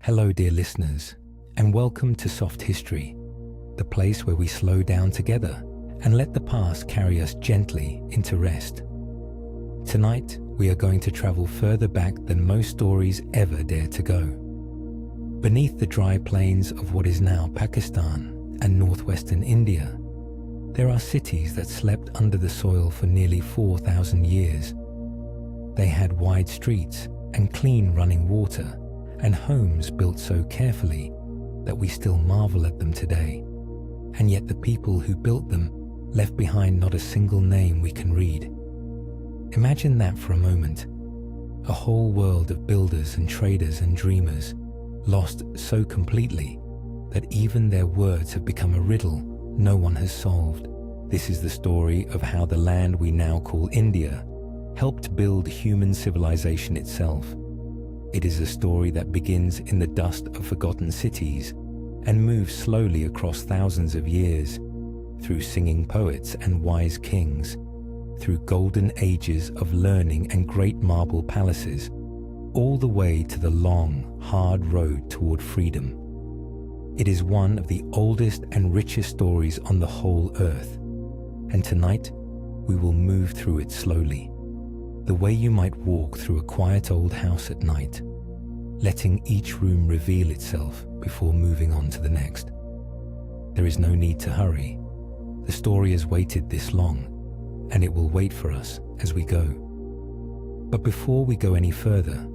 Hello, dear listeners, and welcome to Soft History, the place where we slow down together and let the past carry us gently into rest. Tonight, we are going to travel further back than most stories ever dare to go. Beneath the dry plains of what is now Pakistan and northwestern India, there are cities that slept under the soil for nearly 4,000 years. They had wide streets and clean running water, and homes built so carefully that we still marvel at them today. And yet the people who built them left behind not a single name we can read. Imagine that for a moment. A whole world of builders and traders and dreamers, lost so completely that even their words have become a riddle no one has solved. This is the story of how the land we now call India helped build human civilization itself. It is a story that begins in the dust of forgotten cities and moves slowly across thousands of years, through singing poets and wise kings, through golden ages of learning and great marble palaces, all the way to the long, hard road toward freedom. It is one of the oldest and richest stories on the whole earth, and tonight we will move through it slowly, the way you might walk through a quiet old house at night, letting each room reveal itself before moving on to the next. There is no need to hurry. The story has waited this long, and it will wait for us as we go. But before we go any further,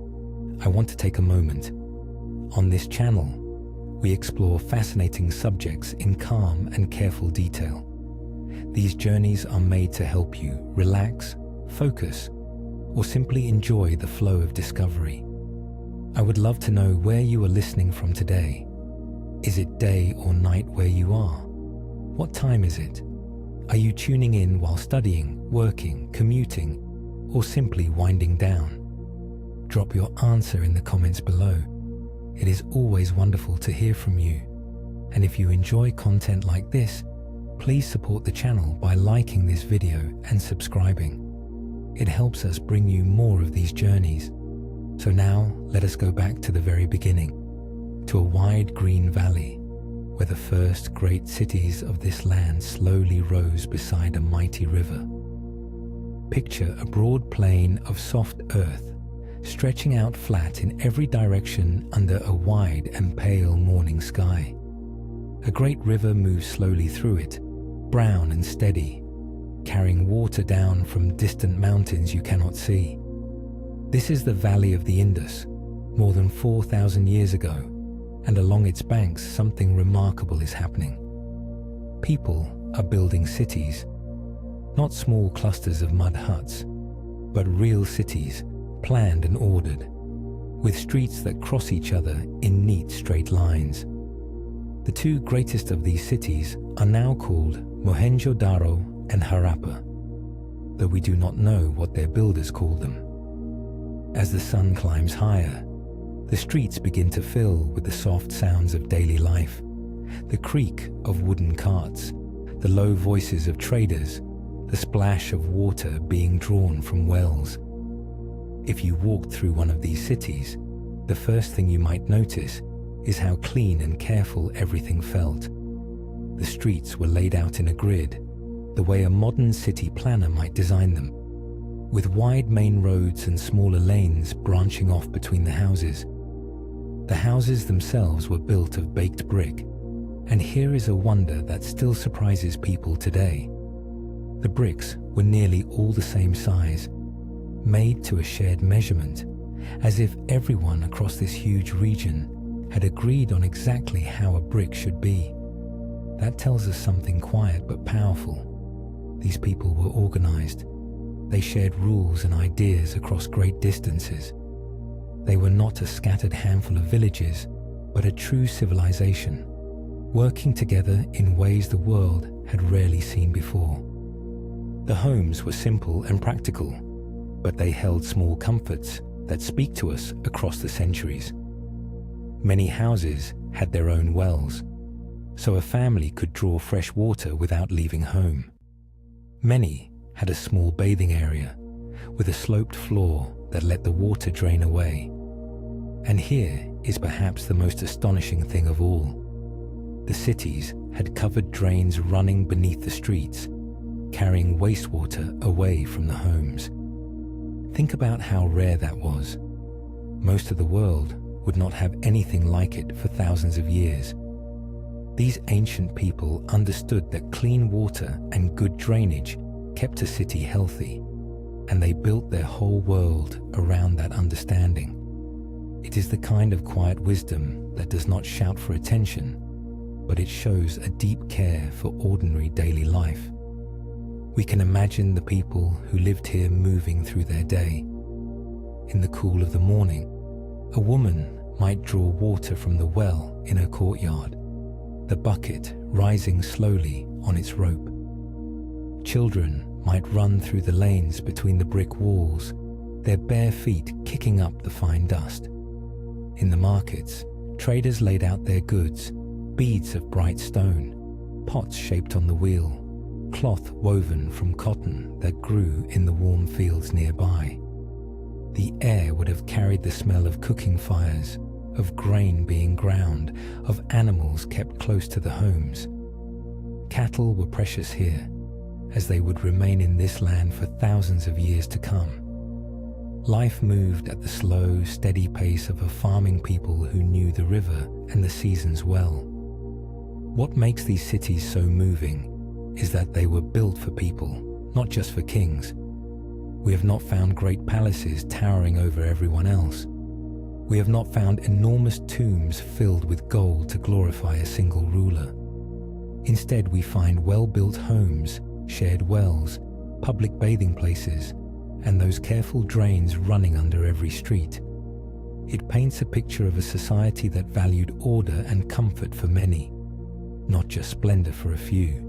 I want to take a moment. On this channel, we explore fascinating subjects in calm and careful detail. These journeys are made to help you relax, focus, or simply enjoy the flow of discovery. I would love to know where you are listening from today. Is it day or night where you are? What time is it? Are you tuning in while studying, working, commuting, or simply winding down? Drop your answer in the comments below. It is always wonderful to hear from you. And if you enjoy content like this, please support the channel by liking this video and subscribing. It helps us bring you more of these journeys. So now, let us go back to the very beginning, to a wide green valley, where the first great cities of this land slowly rose beside a mighty river. Picture a broad plain of soft earth, stretching out flat in every direction under a wide and pale morning sky. A great river moves slowly through it, brown and steady, carrying water down from distant mountains you cannot see. This is the valley of the Indus, more than 4,000 years ago, and along its banks something remarkable is happening. People are building cities, not small clusters of mud huts, but real cities, planned and ordered, with streets that cross each other in neat straight lines. The two greatest of these cities are now called Mohenjo-daro and Harappa, though we do not know what their builders called them. As the sun climbs higher, the streets begin to fill with the soft sounds of daily life, the creak of wooden carts, the low voices of traders, the splash of water being drawn from wells. If you walked through one of these cities, the first thing you might notice is how clean and careful everything felt. The streets were laid out in a grid, the way a modern city planner might design them, with wide main roads and smaller lanes branching off between the houses. The houses themselves were built of baked brick, and here is a wonder that still surprises people today. The bricks were nearly all the same size, made to a shared measurement, as if everyone across this huge region had agreed on exactly how a brick should be. That tells us something quiet but powerful. These people were organized. They shared rules and ideas across great distances. They were not a scattered handful of villages, but a true civilization, working together in ways the world had rarely seen before. The homes were simple and practical, but they held small comforts that speak to us across the centuries. Many houses had their own wells, so a family could draw fresh water without leaving home. Many had a small bathing area with a sloped floor that let the water drain away. And here is perhaps the most astonishing thing of all. The cities had covered drains running beneath the streets, carrying wastewater away from the homes. Think about how rare that was. Most of the world would not have anything like it for thousands of years. These ancient people understood that clean water and good drainage kept a city healthy, and they built their whole world around that understanding. It is the kind of quiet wisdom that does not shout for attention, but it shows a deep care for ordinary daily life. We can imagine the people who lived here moving through their day. In the cool of the morning, a woman might draw water from the well in her courtyard, the bucket rising slowly on its rope. Children might run through the lanes between the brick walls, their bare feet kicking up the fine dust. In the markets, traders laid out their goods, beads of bright stone, pots shaped on the wheel, cloth woven from cotton that grew in the warm fields nearby. The air would have carried the smell of cooking fires, of grain being ground, of animals kept close to the homes. Cattle were precious here, as they would remain in this land for thousands of years to come. Life moved at the slow, steady pace of a farming people who knew the river and the seasons well. What makes these cities so moving is that they were built for people, not just for kings. We have not found great palaces towering over everyone else. We have not found enormous tombs filled with gold to glorify a single ruler. Instead, we find well-built homes, shared wells, public bathing places, and those careful drains running under every street. It paints a picture of a society that valued order and comfort for many, not just splendor for a few.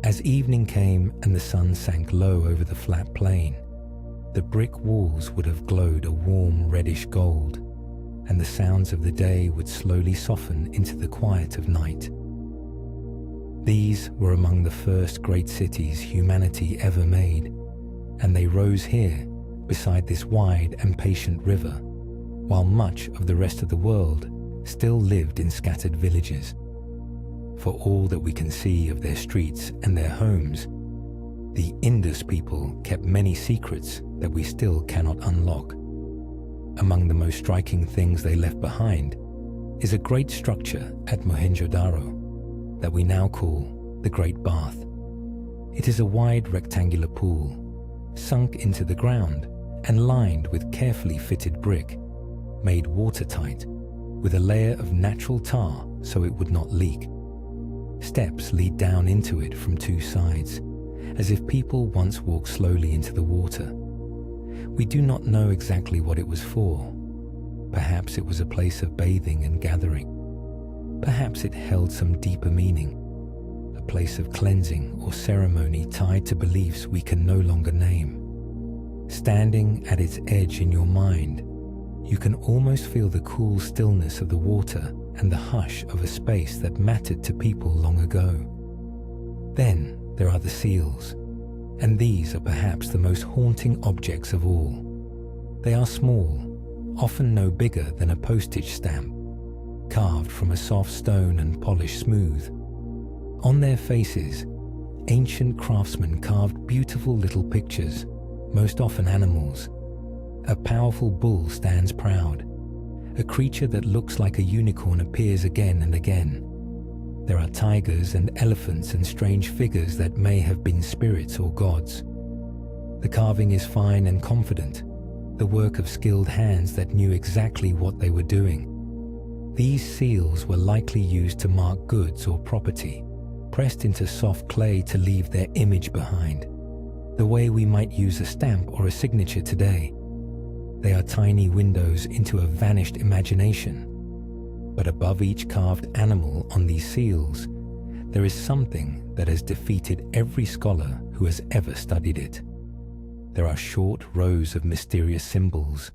As evening came and the sun sank low over the flat plain, the brick walls would have glowed a warm reddish gold, and the sounds of the day would slowly soften into the quiet of night. These were among the first great cities humanity ever made, and they rose here beside this wide and patient river, while much of the rest of the world still lived in scattered villages. For all that we can see of their streets and their homes, the Indus people kept many secrets that we still cannot unlock. Among the most striking things they left behind is a great structure at Mohenjo-daro that we now call the Great Bath. It is a wide rectangular pool, sunk into the ground and lined with carefully fitted brick, made watertight, with a layer of natural tar so it would not leak. Steps lead down into it from two sides, as if people once walked slowly into the water. We do not know exactly what it was for. Perhaps it was a place of bathing and gathering. Perhaps it held some deeper meaning, a place of cleansing or ceremony tied to beliefs we can no longer name. Standing at its edge in your mind, you can almost feel the cool stillness of the water and the hush of a space that mattered to people long ago. Then there are the seals, and these are perhaps the most haunting objects of all. They are small, often no bigger than a postage stamp, carved from a soft stone and polished smooth. On their faces, ancient craftsmen carved beautiful little pictures, most often animals. A powerful bull stands proud. A creature that looks like a unicorn appears again and again. There are tigers and elephants and strange figures that may have been spirits or gods. The carving is fine and confident, the work of skilled hands that knew exactly what they were doing. These seals were likely used to mark goods or property, pressed into soft clay to leave their image behind, the way we might use a stamp or a signature today. They are tiny windows into a vanished imagination. But above each carved animal on these seals, there is something that has defeated every scholar who has ever studied it. There are short rows of mysterious symbols,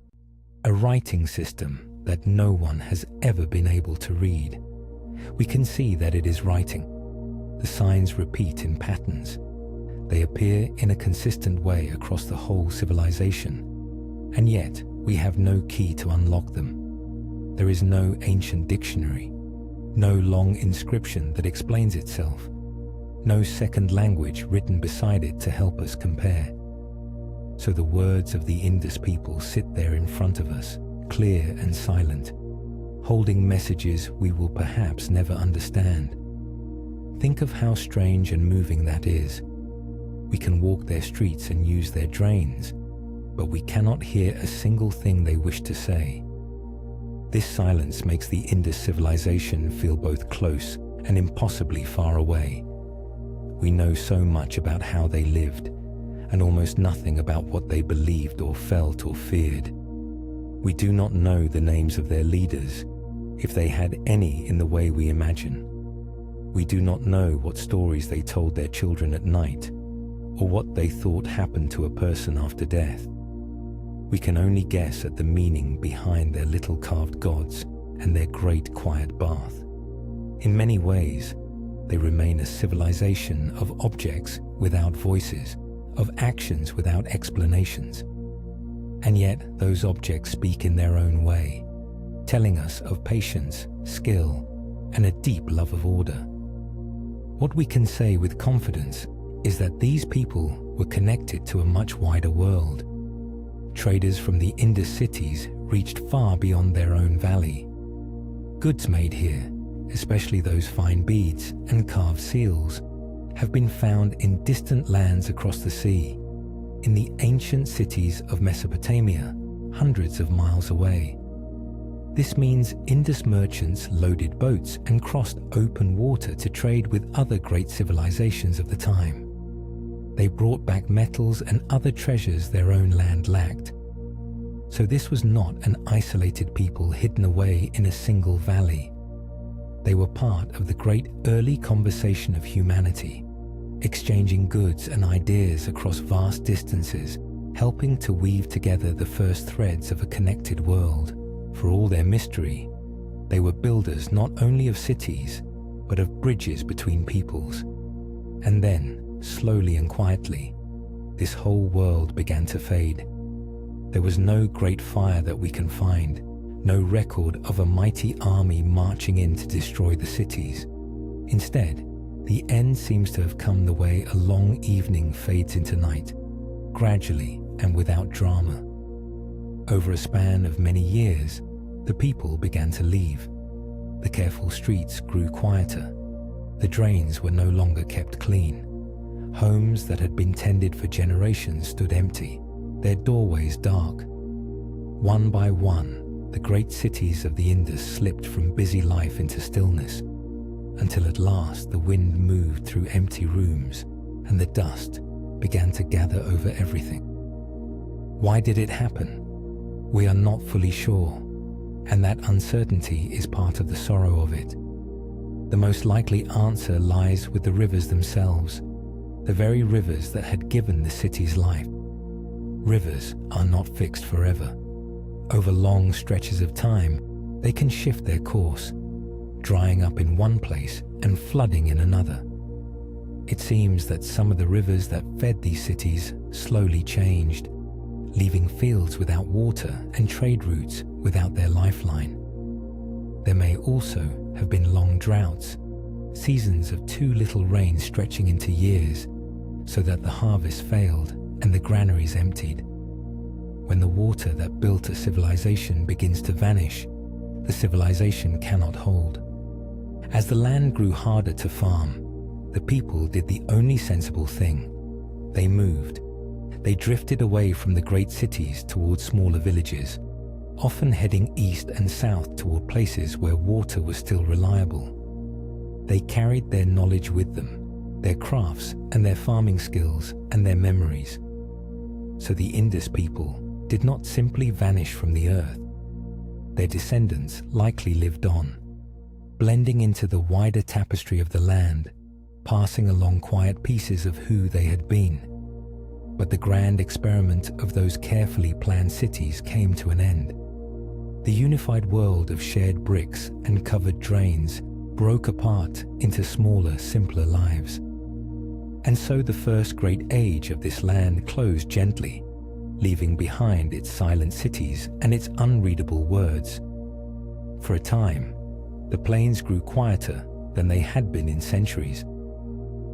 a writing system that no one has ever been able to read. We can see that it is writing. The signs repeat in patterns. They appear in a consistent way across the whole civilization. And yet, we have no key to unlock them. There is no ancient dictionary, no long inscription that explains itself, no second language written beside it to help us compare. So the words of the Indus people sit there in front of us, clear and silent, holding messages we will perhaps never understand. Think of how strange and moving that is. We can walk their streets and use their drains, but we cannot hear a single thing they wish to say. This silence makes the Indus civilization feel both close and impossibly far away. We know so much about how they lived, and almost nothing about what they believed or felt or feared. We do not know the names of their leaders, if they had any in the way we imagine. We do not know what stories they told their children at night, or what they thought happened to a person after death. We can only guess at the meaning behind their little carved gods and their great quiet bath. In many ways, they remain a civilization of objects without voices, of actions without explanations. And yet those objects speak in their own way, telling us of patience, skill, and a deep love of order. What we can say with confidence is that these people were connected to a much wider world. Traders from the Indus cities reached far beyond their own valley. Goods made here, especially those fine beads and carved seals, have been found in distant lands across the sea, in the ancient cities of Mesopotamia, hundreds of miles away. This means Indus merchants loaded boats and crossed open water to trade with other great civilizations of the time. They brought back metals and other treasures their own land lacked. So this was not an isolated people hidden away in a single valley. They were part of the great early conversation of humanity, exchanging goods and ideas across vast distances, helping to weave together the first threads of a connected world. For all their mystery, they were builders not only of cities, but of bridges between peoples. And then, slowly and quietly, this whole world began to fade. There was no great fire that we can find, no record of a mighty army marching in to destroy the cities. Instead, the end seems to have come the way a long evening fades into night, gradually and without drama. Over a span of many years, the people began to leave. The careful streets grew quieter. The drains were no longer kept clean. Homes that had been tended for generations stood empty, their doorways dark. One by one, the great cities of the Indus slipped from busy life into stillness, until at last the wind moved through empty rooms and the dust began to gather over everything. Why did it happen? We are not fully sure, and that uncertainty is part of the sorrow of it. The most likely answer lies with the rivers themselves, the very rivers that had given the cities life. Rivers are not fixed forever. Over long stretches of time, they can shift their course, drying up in one place and flooding in another. It seems that some of the rivers that fed these cities slowly changed, leaving fields without water and trade routes without their lifeline. There may also have been long droughts, seasons of too little rain stretching into years, so that the harvest failed and the granaries emptied. When the water that built a civilization begins to vanish, the civilization cannot hold. As the land grew harder to farm, the people did the only sensible thing. They moved. They drifted away from the great cities towards smaller villages, often heading east and south toward places where water was still reliable. They carried their knowledge with them, their crafts and their farming skills and their memories. So the Indus people did not simply vanish from the earth. Their descendants likely lived on, blending into the wider tapestry of the land, passing along quiet pieces of who they had been. But the grand experiment of those carefully planned cities came to an end. The unified world of shared bricks and covered drains broke apart into smaller, simpler lives. And so the first great age of this land closed gently, leaving behind its silent cities and its unreadable words. For a time, the plains grew quieter than they had been in centuries.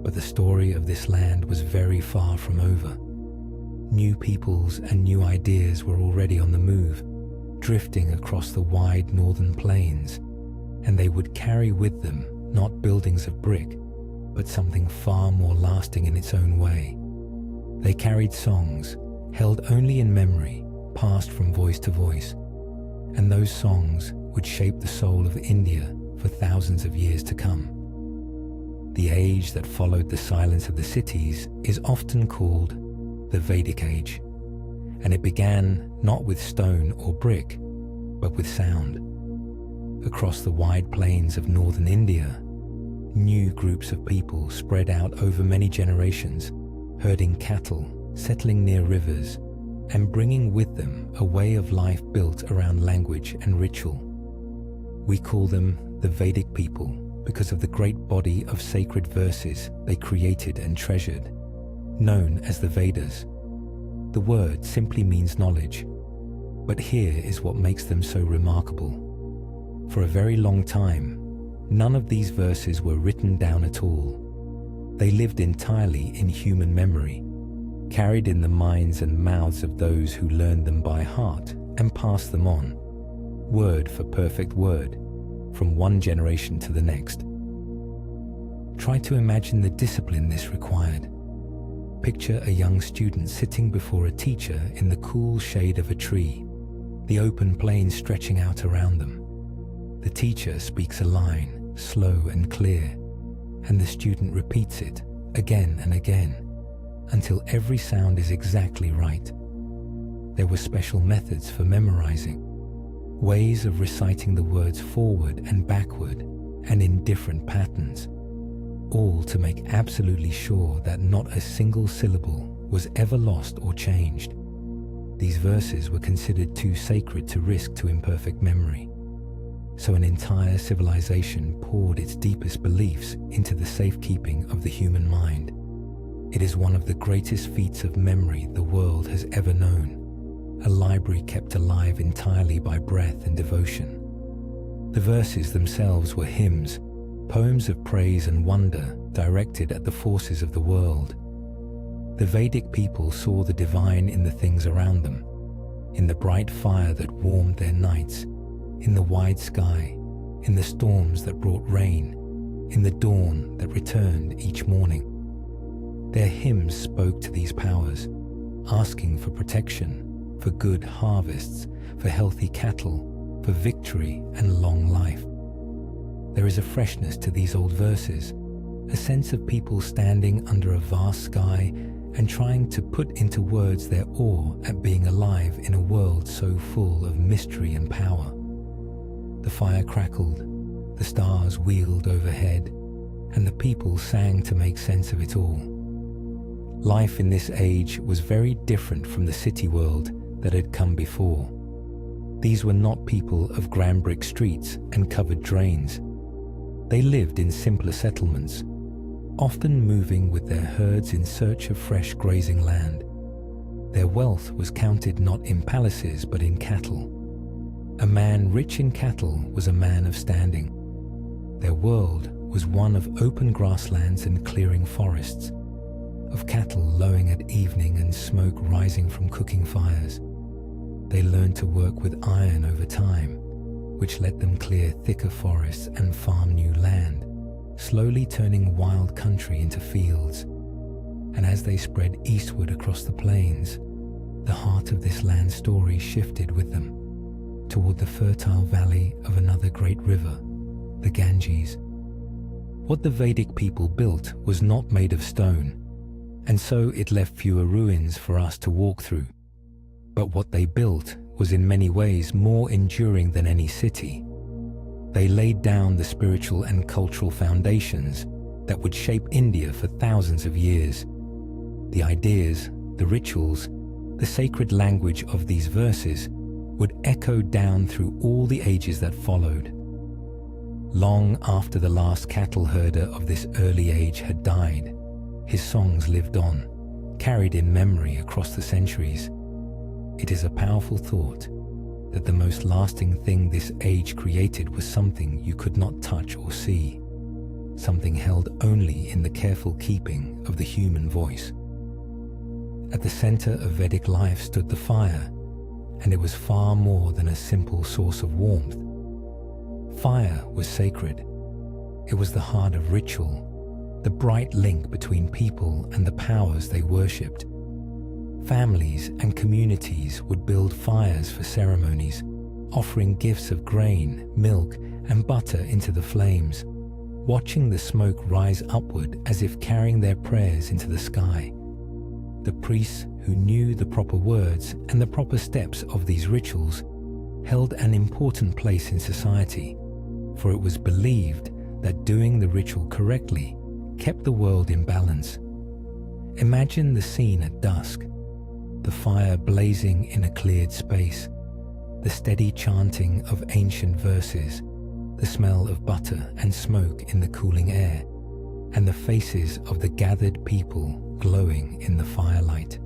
But the story of this land was very far from over. New peoples and new ideas were already on the move, drifting across the wide northern plains, and they would carry with them not buildings of brick, but something far more lasting in its own way. They carried songs, held only in memory, passed from voice to voice, and those songs would shape the soul of India for thousands of years to come. The age that followed the silence of the cities is often called the Vedic Age, and it began not with stone or brick, but with sound. Across the wide plains of northern India, new groups of people spread out over many generations, herding cattle, settling near rivers, and bringing with them a way of life built around language and ritual. We call them the Vedic people because of the great body of sacred verses they created and treasured, known as the Vedas. The word simply means knowledge, but here is what makes them so remarkable. For a very long time, none of these verses were written down at all. They lived entirely in human memory, carried in the minds and mouths of those who learned them by heart and passed them on, word for perfect word, from one generation to the next. Try to imagine the discipline this required. Picture a young student sitting before a teacher in the cool shade of a tree, the open plain stretching out around them. The teacher speaks a line, slow and clear, and the student repeats it again and again, until every sound is exactly right. There were special methods for memorizing, ways of reciting the words forward and backward and in different patterns, all to make absolutely sure that not a single syllable was ever lost or changed. These verses were considered too sacred to risk to imperfect memory, so an entire civilization poured its deepest beliefs into the safekeeping of the human mind. It is one of the greatest feats of memory the world has ever known, a library kept alive entirely by breath and devotion. The verses themselves were hymns, poems of praise and wonder directed at the forces of the world. The Vedic people saw the divine in the things around them, in the bright fire that warmed their nights, in the wide sky, in the storms that brought rain, in the dawn that returned each morning. Their hymns spoke to these powers, asking for protection, for good harvests, for healthy cattle, for victory and long life. There is a freshness to these old verses, a sense of people standing under a vast sky and trying to put into words their awe at being alive in a world so full of mystery and power. The fire crackled, the stars wheeled overhead, and the people sang to make sense of it all. Life in this age was very different from the city world that had come before. These were not people of grand brick streets and covered drains. They lived in simpler settlements, often moving with their herds in search of fresh grazing land. Their wealth was counted not in palaces but in cattle. A man rich in cattle was a man of standing. Their world was one of open grasslands and clearing forests, of cattle lowing at evening and smoke rising from cooking fires. They learned to work with iron over time, which let them clear thicker forests and farm new land, slowly turning wild country into fields. And as they spread eastward across the plains, the heart of this land story shifted with them, toward the fertile valley of another great river, the Ganges. What the Vedic people built was not made of stone, and so it left fewer ruins for us to walk through. But what they built was in many ways more enduring than any city. They laid down the spiritual and cultural foundations that would shape India for thousands of years. The ideas, the rituals, the sacred language of these verses would echo down through all the ages that followed. Long after the last cattle herder of this early age had died, his songs lived on, carried in memory across the centuries. It is a powerful thought. that the most lasting thing this age created was something you could not touch or see, something held only in the careful keeping of the human voice. At the center of Vedic life stood the fire, and it was far more than a simple source of warmth. Fire was sacred. It was the heart of ritual, the bright link between people and the powers they worshipped. Families and communities would build fires for ceremonies, offering gifts of grain, milk, and butter into the flames, watching the smoke rise upward as if carrying their prayers into the sky. The priests who knew the proper words and the proper steps of these rituals held an important place in society, for it was believed that doing the ritual correctly kept the world in balance. Imagine the scene at dusk, the fire blazing in a cleared space, the steady chanting of ancient verses, the smell of butter and smoke in the cooling air, and the faces of the gathered people glowing in the firelight.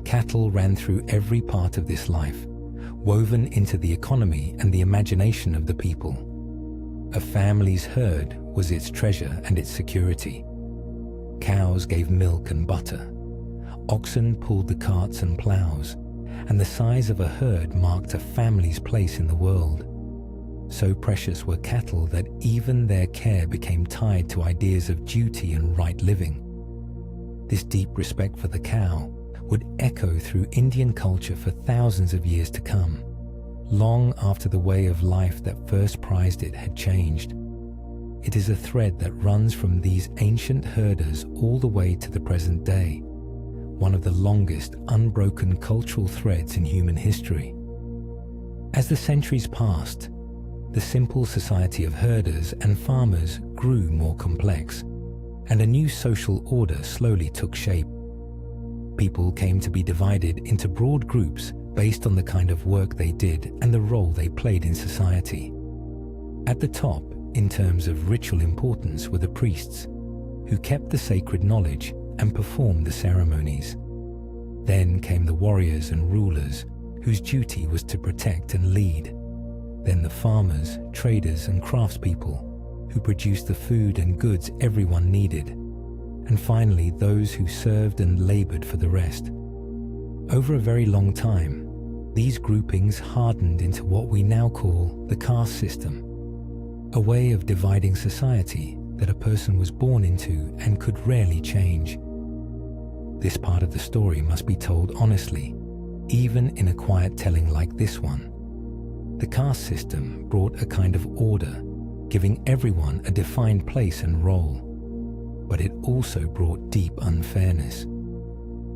Cattle ran through every part of this life, woven into the economy and the imagination of the people. A family's herd was its treasure and its security. Cows gave milk and butter. Oxen pulled the carts and plows, and the size of a herd marked a family's place in the world. So precious were cattle that even their care became tied to ideas of duty and right living. This deep respect for the cow would echo through Indian culture for thousands of years to come, long after the way of life that first prized it had changed. It is a thread that runs from these ancient herders all the way to the present day, one of the longest unbroken cultural threads in human history. As the centuries passed, the simple society of herders and farmers grew more complex, and a new social order slowly took shape. People came to be divided into broad groups based on the kind of work they did and the role they played in society. At the top, in terms of ritual importance, were the priests, who kept the sacred knowledge and performed the ceremonies. Then came the warriors and rulers, whose duty was to protect and lead. Then the farmers, traders, and craftspeople, who produced the food and goods everyone needed. And finally, those who served and labored for the rest. Over a very long time, these groupings hardened into what we now call the caste system, a way of dividing society that a person was born into and could rarely change. This part of the story must be told honestly, even in a quiet telling like this one. The caste system brought a kind of order, giving everyone a defined place and role. But it also brought deep unfairness.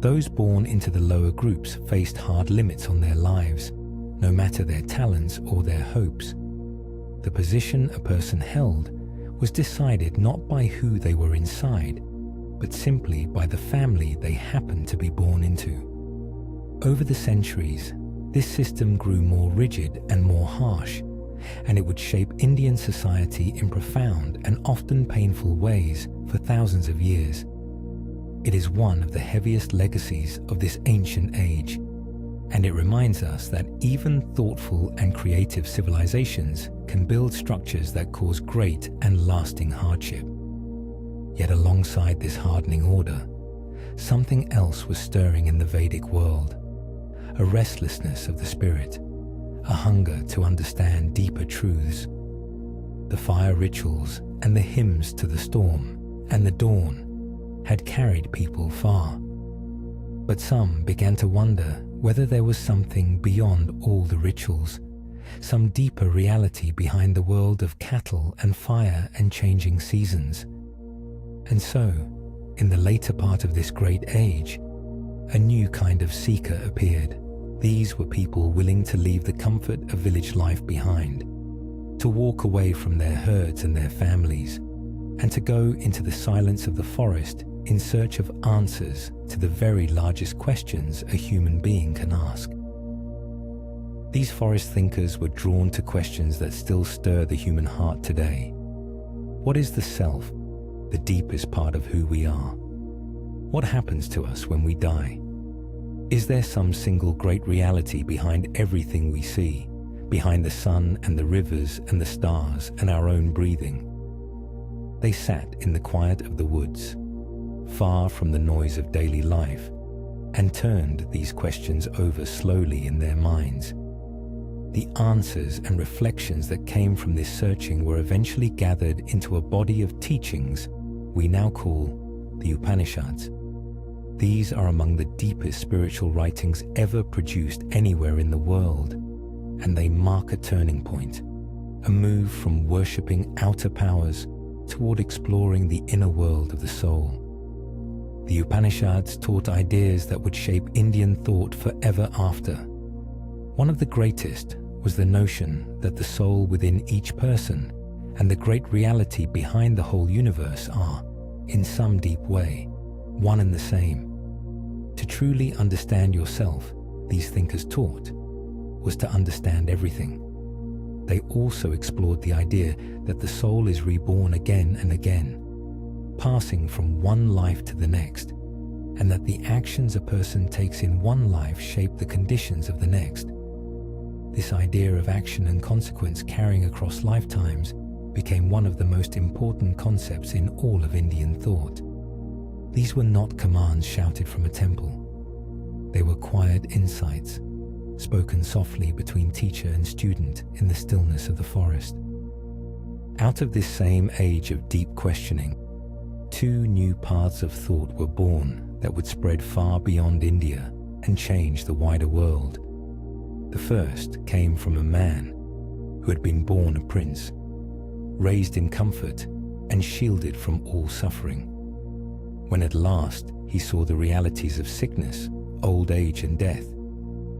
Those born into the lower groups faced hard limits on their lives, no matter their talents or their hopes. The position a person held was decided not by who they were inside, but simply by the family they happened to be born into. Over the centuries, this system grew more rigid and more harsh, and it would shape Indian society in profound and often painful ways for thousands of years. It is one of the heaviest legacies of this ancient age, and it reminds us that even thoughtful and creative civilizations can build structures that cause great and lasting hardship. Yet alongside this hardening order, something else was stirring in the Vedic world, a restlessness of the spirit, a hunger to understand deeper truths. The fire rituals and the hymns to the storm and the dawn had carried people far. But some began to wonder whether there was something beyond all the rituals, some deeper reality behind the world of cattle and fire and changing seasons. And so, in the later part of this great age, a new kind of seeker appeared. These were people willing to leave the comfort of village life behind, to walk away from their herds and their families, and to go into the silence of the forest in search of answers to the very largest questions a human being can ask. These forest thinkers were drawn to questions that still stir the human heart today. What is the self, the deepest part of who we are? What happens to us when we die? Is there some single great reality behind everything we see, behind the sun and the rivers and the stars and our own breathing? They sat in the quiet of the woods, far from the noise of daily life, and turned these questions over slowly in their minds. The answers and reflections that came from this searching were eventually gathered into a body of teachings we now call the Upanishads. These are among the deepest spiritual writings ever produced anywhere in the world, and they mark a turning point, a move from worshipping outer powers toward exploring the inner world of the soul. The Upanishads taught ideas that would shape Indian thought forever after. One of the greatest was the notion that the soul within each person and the great reality behind the whole universe are, in some deep way, one and the same. To truly understand yourself, these thinkers taught, was to understand everything. They also explored the idea that the soul is reborn again and again, passing from one life to the next, and that the actions a person takes in one life shape the conditions of the next. This idea of action and consequence carrying across lifetimes became one of the most important concepts in all of Indian thought. These were not commands shouted from a temple. They were quiet insights, spoken softly between teacher and student in the stillness of the forest. Out of this same age of deep questioning, two new paths of thought were born that would spread far beyond India and change the wider world. The first came from a man who had been born a prince, raised in comfort and shielded from all suffering. When at last he saw the realities of sickness, old age and death,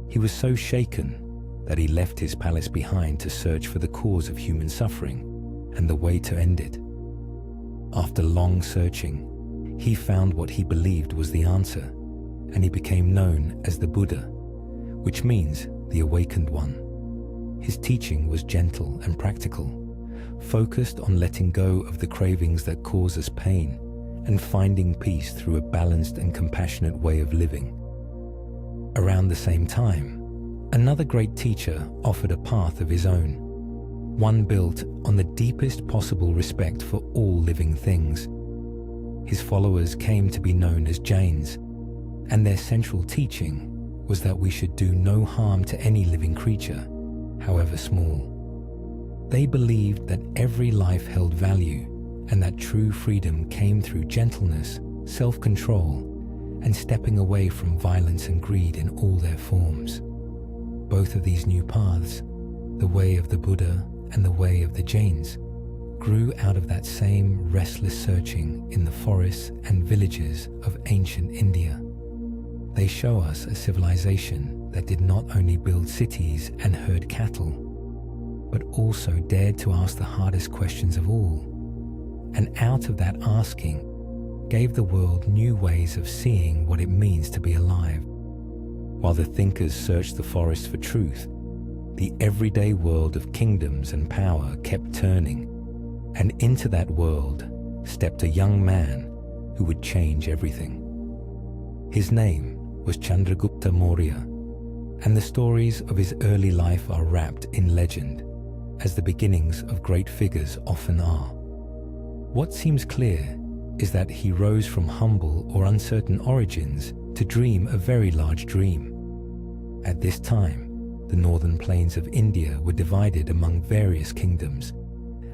he was so shaken that he left his palace behind to search for the cause of human suffering and the way to end it. After long searching, he found what he believed was the answer, and he became known as the Buddha, which means the awakened one. His teaching was gentle and practical, focused on letting go of the cravings that cause us pain and finding peace through a balanced and compassionate way of living. Around the same time, another great teacher offered a path of his own, one built on the deepest possible respect for all living things. His followers came to be known as Jains, and their central teaching was that we should do no harm to any living creature, however small. They believed that every life held value and that true freedom came through gentleness, self-control, and stepping away from violence and greed in all their forms. Both of these new paths, the way of the Buddha and the way of the Jains, grew out of that same restless searching in the forests and villages of ancient India. They show us a civilization that did not only build cities and herd cattle, but also dared to ask the hardest questions of all, and out of that asking, gave the world new ways of seeing what it means to be alive. While the thinkers searched the forest for truth, the everyday world of kingdoms and power kept turning, and into that world stepped a young man who would change everything. His name was Chandragupta Maurya, and the stories of his early life are wrapped in legend, as the beginnings of great figures often are. What seems clear is that he rose from humble or uncertain origins to dream a very large dream. At this time, the northern plains of India were divided among various kingdoms,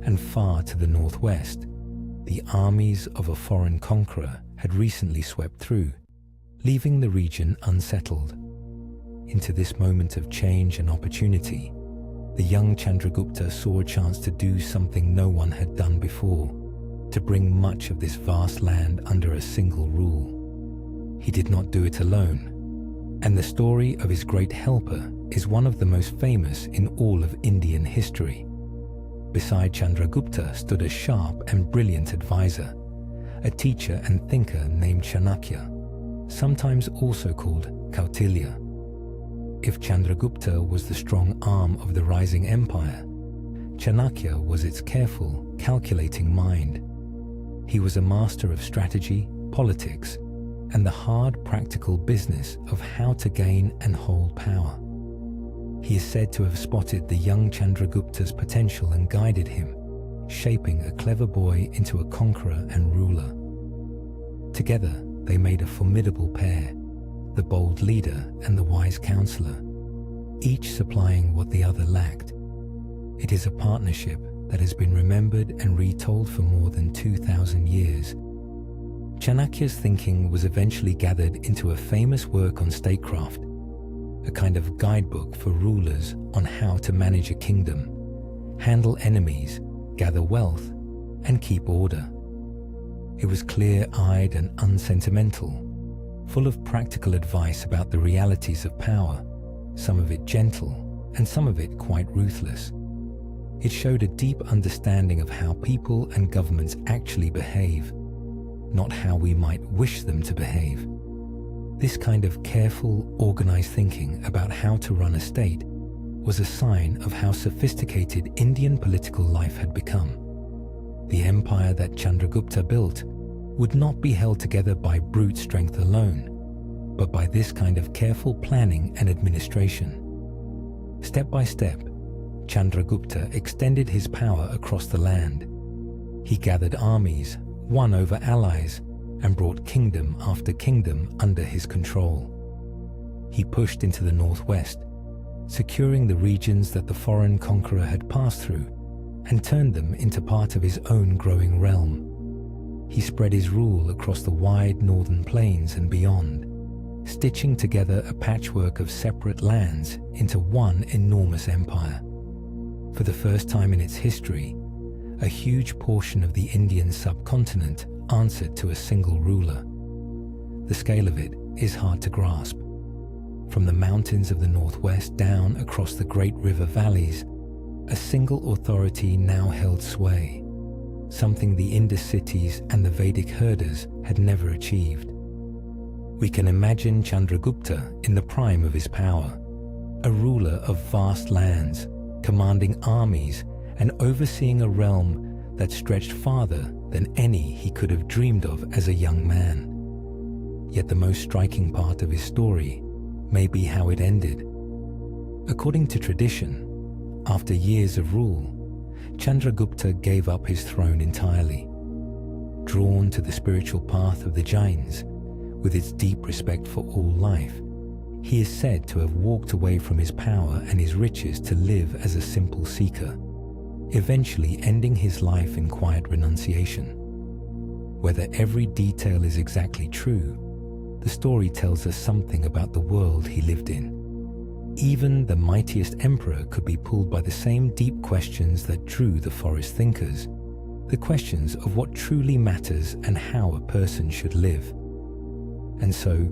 and far to the northwest, the armies of a foreign conqueror had recently swept through, leaving the region unsettled. Into this moment of change and opportunity, the young Chandragupta saw a chance to do something no one had done before, to bring much of this vast land under a single rule. He did not do it alone, and the story of his great helper is one of the most famous in all of Indian history. Beside Chandragupta stood a sharp and brilliant advisor, a teacher and thinker named Chanakya, sometimes also called Kautilya. If Chandragupta was the strong arm of the rising empire, Chanakya was its careful, calculating mind. He was a master of strategy, politics, and the hard practical business of how to gain and hold power. He is said to have spotted the young Chandragupta's potential and guided him, shaping a clever boy into a conqueror and ruler. Together, they made a formidable pair, the bold leader and the wise counselor, each supplying what the other lacked. It is a partnership that has been remembered and retold for more than 2,000 years. Chanakya's thinking was eventually gathered into a famous work on statecraft, a kind of guidebook for rulers on how to manage a kingdom, handle enemies, gather wealth, and keep order. It was clear-eyed and unsentimental, full of practical advice about the realities of power, some of it gentle and some of it quite ruthless. It showed a deep understanding of how people and governments actually behave, not how we might wish them to behave. This kind of careful, organized thinking about how to run a state was a sign of how sophisticated Indian political life had become. The empire that Chandragupta built would not be held together by brute strength alone, but by this kind of careful planning and administration. Step by step, Chandragupta extended his power across the land. He gathered armies, won over allies, and brought kingdom after kingdom under his control. He pushed into the northwest, securing the regions that the foreign conqueror had passed through, and turned them into part of his own growing realm. He spread his rule across the wide northern plains and beyond, stitching together a patchwork of separate lands into one enormous empire. For the first time in its history, a huge portion of the Indian subcontinent answered to a single ruler. The scale of it is hard to grasp. From the mountains of the northwest down across the great river valleys, a single authority now held sway, something the Indus cities and the Vedic herders had never achieved. We can imagine Chandragupta in the prime of his power, a ruler of vast lands, commanding armies and overseeing a realm that stretched farther than any he could have dreamed of as a young man. Yet the most striking part of his story may be how it ended. According to tradition, after years of rule, Chandragupta gave up his throne entirely. Drawn to the spiritual path of the Jains, with its deep respect for all life, he is said to have walked away from his power and his riches to live as a simple seeker, eventually ending his life in quiet renunciation. Whether every detail is exactly true, the story tells us something about the world he lived in. Even the mightiest emperor could be pulled by the same deep questions that drew the forest thinkers, the questions of what truly matters and how a person should live. And so,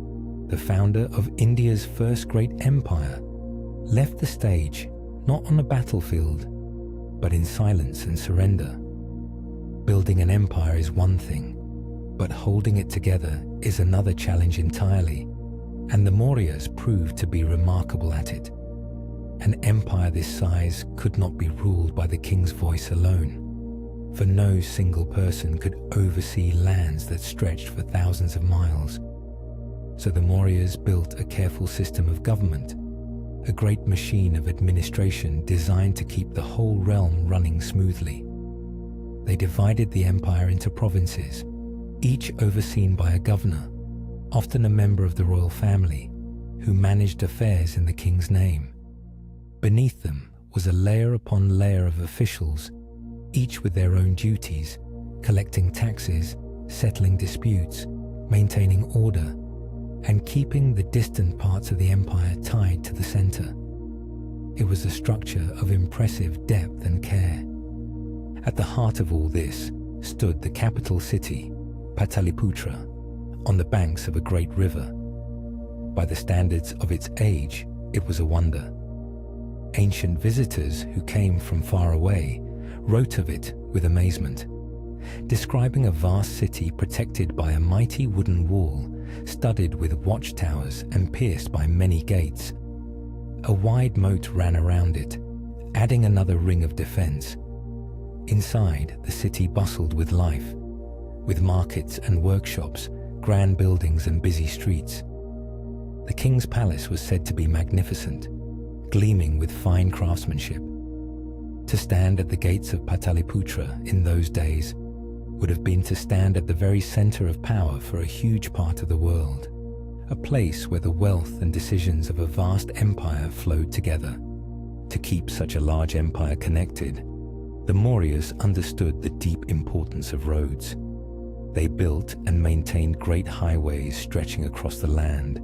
the founder of India's first great empire left the stage not on a battlefield, but in silence and surrender. Building an empire is one thing, but holding it together is another challenge entirely. And the Mauryas proved to be remarkable at it. An empire this size could not be ruled by the king's voice alone, for no single person could oversee lands that stretched for thousands of miles. So the Mauryas built a careful system of government, a great machine of administration designed to keep the whole realm running smoothly. They divided the empire into provinces, each overseen by a governor, often a member of the royal family, who managed affairs in the king's name. Beneath them was a layer upon layer of officials, each with their own duties, collecting taxes, settling disputes, maintaining order, and keeping the distant parts of the empire tied to the center. It was a structure of impressive depth and care. At the heart of all this stood the capital city, Pataliputra, on the banks of a great river. By the standards of its age, it was a wonder. Ancient visitors who came from far away wrote of it with amazement, describing a vast city protected by a mighty wooden wall studded with watchtowers and pierced by many gates. A wide moat ran around it, adding another ring of defense. Inside, the city bustled with life, with markets and workshops, grand buildings and busy streets. The king's palace was said to be magnificent, gleaming with fine craftsmanship. To stand at the gates of Pataliputra in those days would have been to stand at the very center of power for a huge part of the world, a place where the wealth and decisions of a vast empire flowed together. To keep such a large empire connected, the Mauryas understood the deep importance of roads. They built and maintained great highways stretching across the land,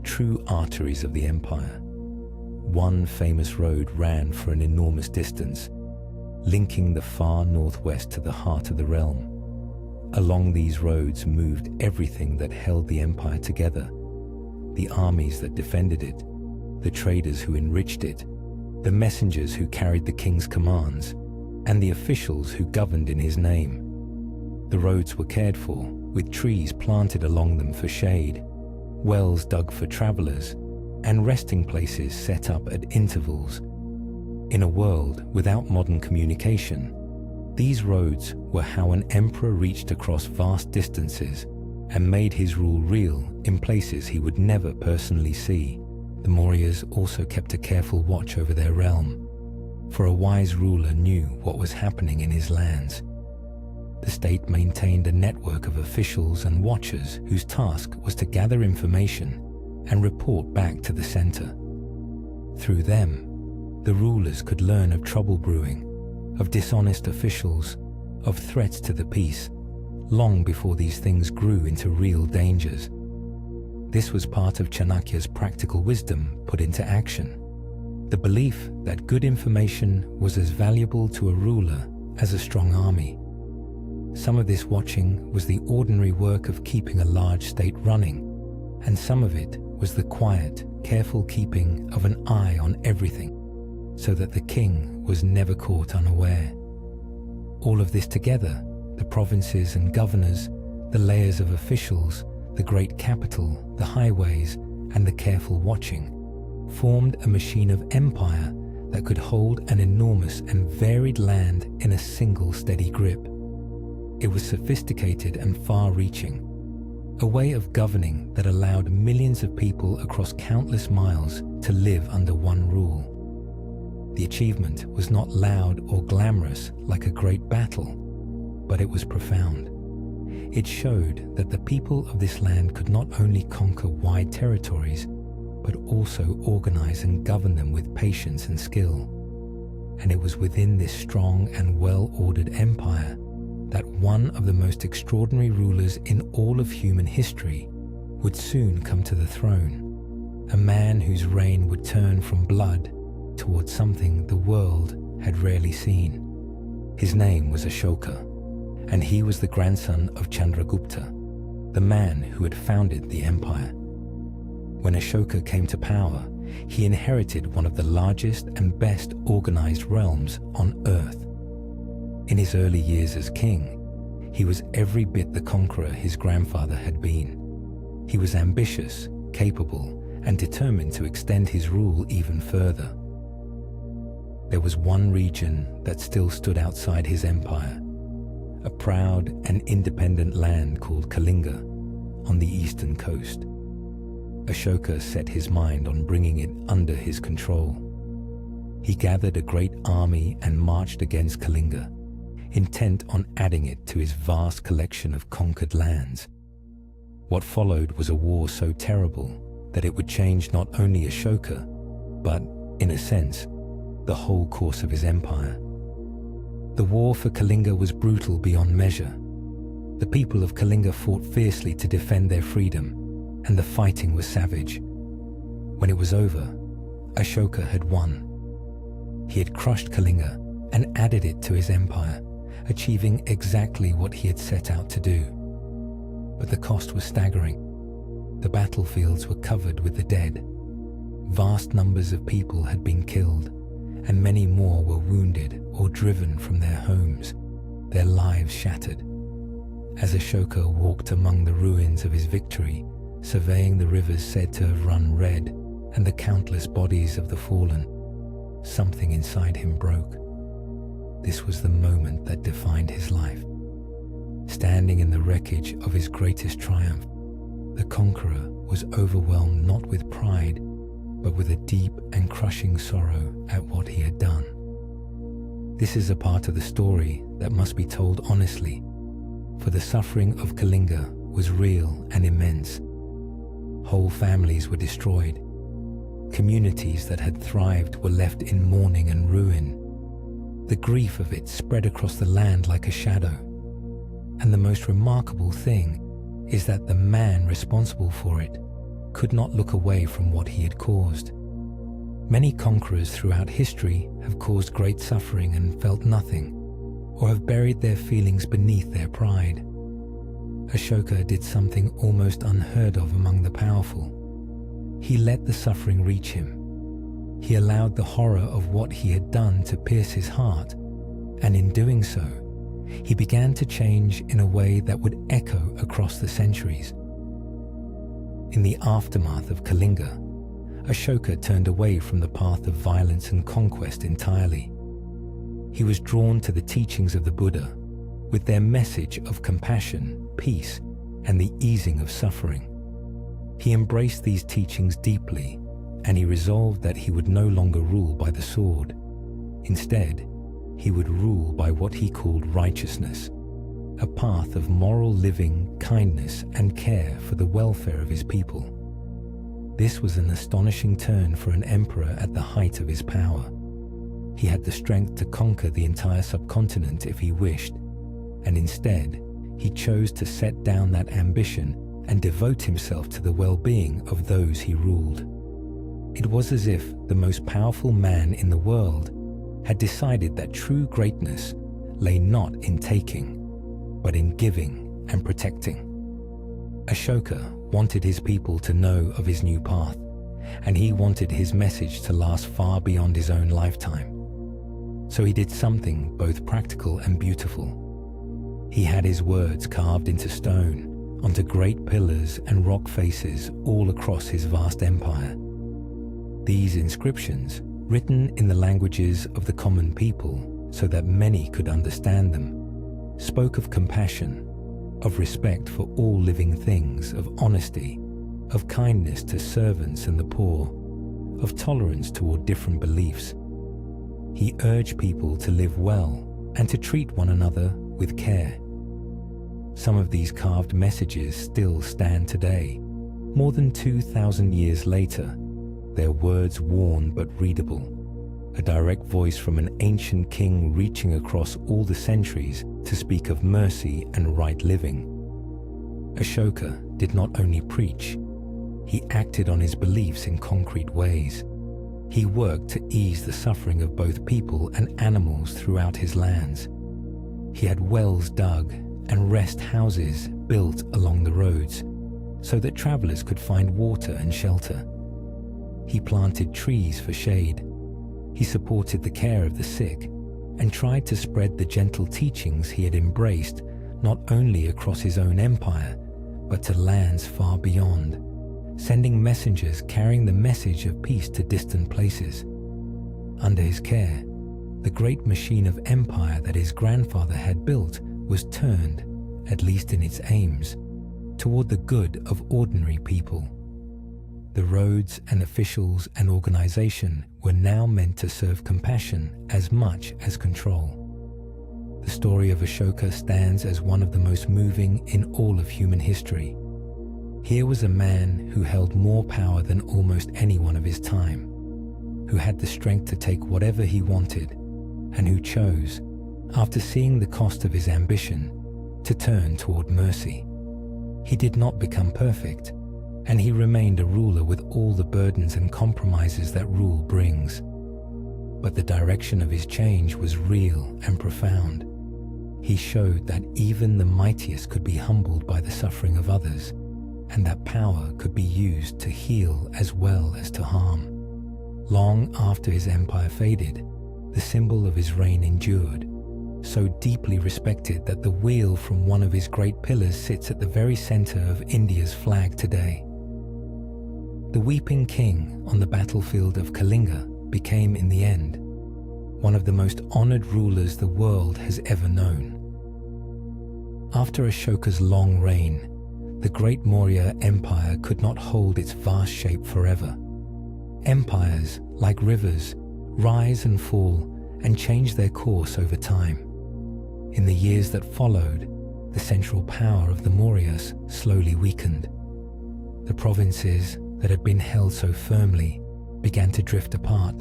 true arteries of the empire. One famous road ran for an enormous distance, linking the far northwest to the heart of the realm. Along these roads moved everything that held the empire together: the armies that defended it, the traders who enriched it, the messengers who carried the king's commands, and the officials who governed in his name. The roads were cared for, with trees planted along them for shade, wells dug for travelers, and resting places set up at intervals. In a world without modern communication, these roads were how an emperor reached across vast distances and made his rule real in places he would never personally see. The Mauryas also kept a careful watch over their realm, for a wise ruler knew what was happening in his lands. The state maintained a network of officials and watchers whose task was to gather information and report back to the center. Through them, the rulers could learn of trouble brewing, of dishonest officials, of threats to the peace, long before these things grew into real dangers. This was part of Chanakya's practical wisdom put into action. The belief that good information was as valuable to a ruler as a strong army. Some of this watching was the ordinary work of keeping a large state running, and some of it was the quiet, careful keeping of an eye on everything, so that the king was never caught unaware. All of this together, the provinces and governors, the layers of officials, the great capital, the highways, and the careful watching, formed a machine of empire that could hold an enormous and varied land in a single steady grip. It was sophisticated and far-reaching, a way of governing that allowed millions of people across countless miles to live under one rule. The achievement was not loud or glamorous like a great battle, but it was profound. It showed that the people of this land could not only conquer wide territories, but also organize and govern them with patience and skill. And it was within this strong and well-ordered empire that one of the most extraordinary rulers in all of human history would soon come to the throne, a man whose reign would turn from blood towards something the world had rarely seen. His name was Ashoka, and he was the grandson of Chandragupta, the man who had founded the empire. When Ashoka came to power, he inherited one of the largest and best organized realms on earth. In his early years as king, he was every bit the conqueror his grandfather had been. He was ambitious, capable, and determined to extend his rule even further. There was one region that still stood outside his empire, a proud and independent land called Kalinga on the eastern coast. Ashoka set his mind on bringing it under his control. He gathered a great army and marched against Kalinga, intent on adding it to his vast collection of conquered lands. What followed was a war so terrible that it would change not only Ashoka, but, in a sense, the whole course of his empire. The war for Kalinga was brutal beyond measure. The people of Kalinga fought fiercely to defend their freedom, and the fighting was savage. When it was over, Ashoka had won. He had crushed Kalinga and added it to his empire, achieving exactly what he had set out to do. But the cost was staggering. The battlefields were covered with the dead. Vast numbers of people had been killed, and many more were wounded or driven from their homes, their lives shattered. As Ashoka walked among the ruins of his victory, surveying the rivers said to have run red and the countless bodies of the fallen, something inside him broke. This was the moment that defined his life. Standing in the wreckage of his greatest triumph, the conqueror was overwhelmed not with pride, but with a deep and crushing sorrow at what he had done. This is a part of the story that must be told honestly, for the suffering of Kalinga was real and immense. Whole families were destroyed. Communities that had thrived were left in mourning and ruin. The grief of it spread across the land like a shadow. And the most remarkable thing is that the man responsible for it could not look away from what he had caused. Many conquerors throughout history have caused great suffering and felt nothing, or have buried their feelings beneath their pride. Ashoka did something almost unheard of among the powerful. He let the suffering reach him. He allowed the horror of what he had done to pierce his heart, and in doing so, he began to change in a way that would echo across the centuries. In the aftermath of Kalinga, Ashoka turned away from the path of violence and conquest entirely. He was drawn to the teachings of the Buddha, with their message of compassion, peace, and the easing of suffering. He embraced these teachings deeply, and he resolved that he would no longer rule by the sword. Instead, he would rule by what he called righteousness, a path of moral living, kindness, and care for the welfare of his people. This was an astonishing turn for an emperor at the height of his power. He had the strength to conquer the entire subcontinent if he wished, and instead, he chose to set down that ambition and devote himself to the well-being of those he ruled. It was as if the most powerful man in the world had decided that true greatness lay not in taking, but in giving and protecting. Ashoka wanted his people to know of his new path, and he wanted his message to last far beyond his own lifetime. So he did something both practical and beautiful. He had his words carved into stone, onto great pillars and rock faces all across his vast empire. These inscriptions, written in the languages of the common people so that many could understand them, spoke of compassion, of respect for all living things, of honesty, of kindness to servants and the poor, of tolerance toward different beliefs. He urged people to live well and to treat one another with care. Some of these carved messages still stand today, more than 2,000 years later, their words worn but readable, a direct voice from an ancient king reaching across all the centuries to speak of mercy and right living. Ashoka did not only preach, he acted on his beliefs in concrete ways. He worked to ease the suffering of both people and animals throughout his lands. He had wells dug and rest houses built along the roads so that travelers could find water and shelter. He planted trees for shade. He supported the care of the sick and tried to spread the gentle teachings he had embraced not only across his own empire, but to lands far beyond, sending messengers carrying the message of peace to distant places. Under his care, the great machine of empire that his grandfather had built was turned, at least in its aims, toward the good of ordinary people. The roads and officials and organization were now meant to serve compassion as much as control. The story of Ashoka stands as one of the most moving in all of human history. Here was a man who held more power than almost anyone of his time, who had the strength to take whatever he wanted, and who chose, after seeing the cost of his ambition, to turn toward mercy. He did not become perfect, and he remained a ruler with all the burdens and compromises that rule brings. But the direction of his change was real and profound. He showed that even the mightiest could be humbled by the suffering of others, and that power could be used to heal as well as to harm. Long after his empire faded, the symbol of his reign endured, so deeply respected that the wheel from one of his great pillars sits at the very center of India's flag today. The weeping king on the battlefield of Kalinga became, in the end, one of the most honored rulers the world has ever known. After Ashoka's long reign, the great Maurya Empire could not hold its vast shape forever. Empires, like rivers, rise and fall and change their course over time. In the years that followed, the central power of the Mauryas slowly weakened. The provinces that had been held so firmly began to drift apart.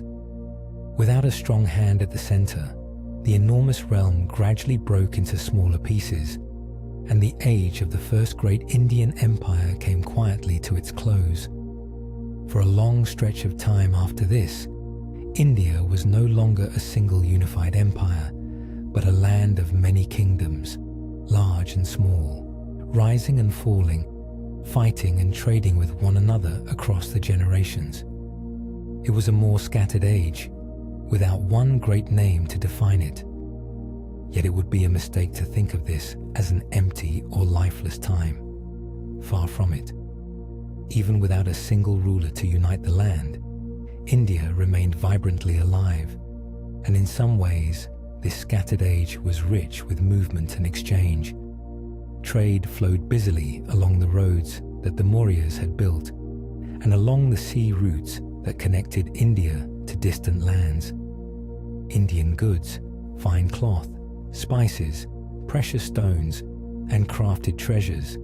Without a strong hand at the center, the enormous realm gradually broke into smaller pieces, and the age of the first great Indian empire came quietly to its close. For a long stretch of time after this, India was no longer a single unified empire, but a land of many kingdoms, large and small, rising and falling, fighting and trading with one another across the generations. It was a more scattered age, without one great name to define it. Yet it would be a mistake to think of this as an empty or lifeless time. Far from it. Even without a single ruler to unite the land, India remained vibrantly alive, and in some ways, this scattered age was rich with movement and exchange. Trade flowed busily along the roads that the Mauryas had built, and along the sea routes that connected India to distant lands. Indian goods, fine cloth, spices, precious stones, and crafted treasures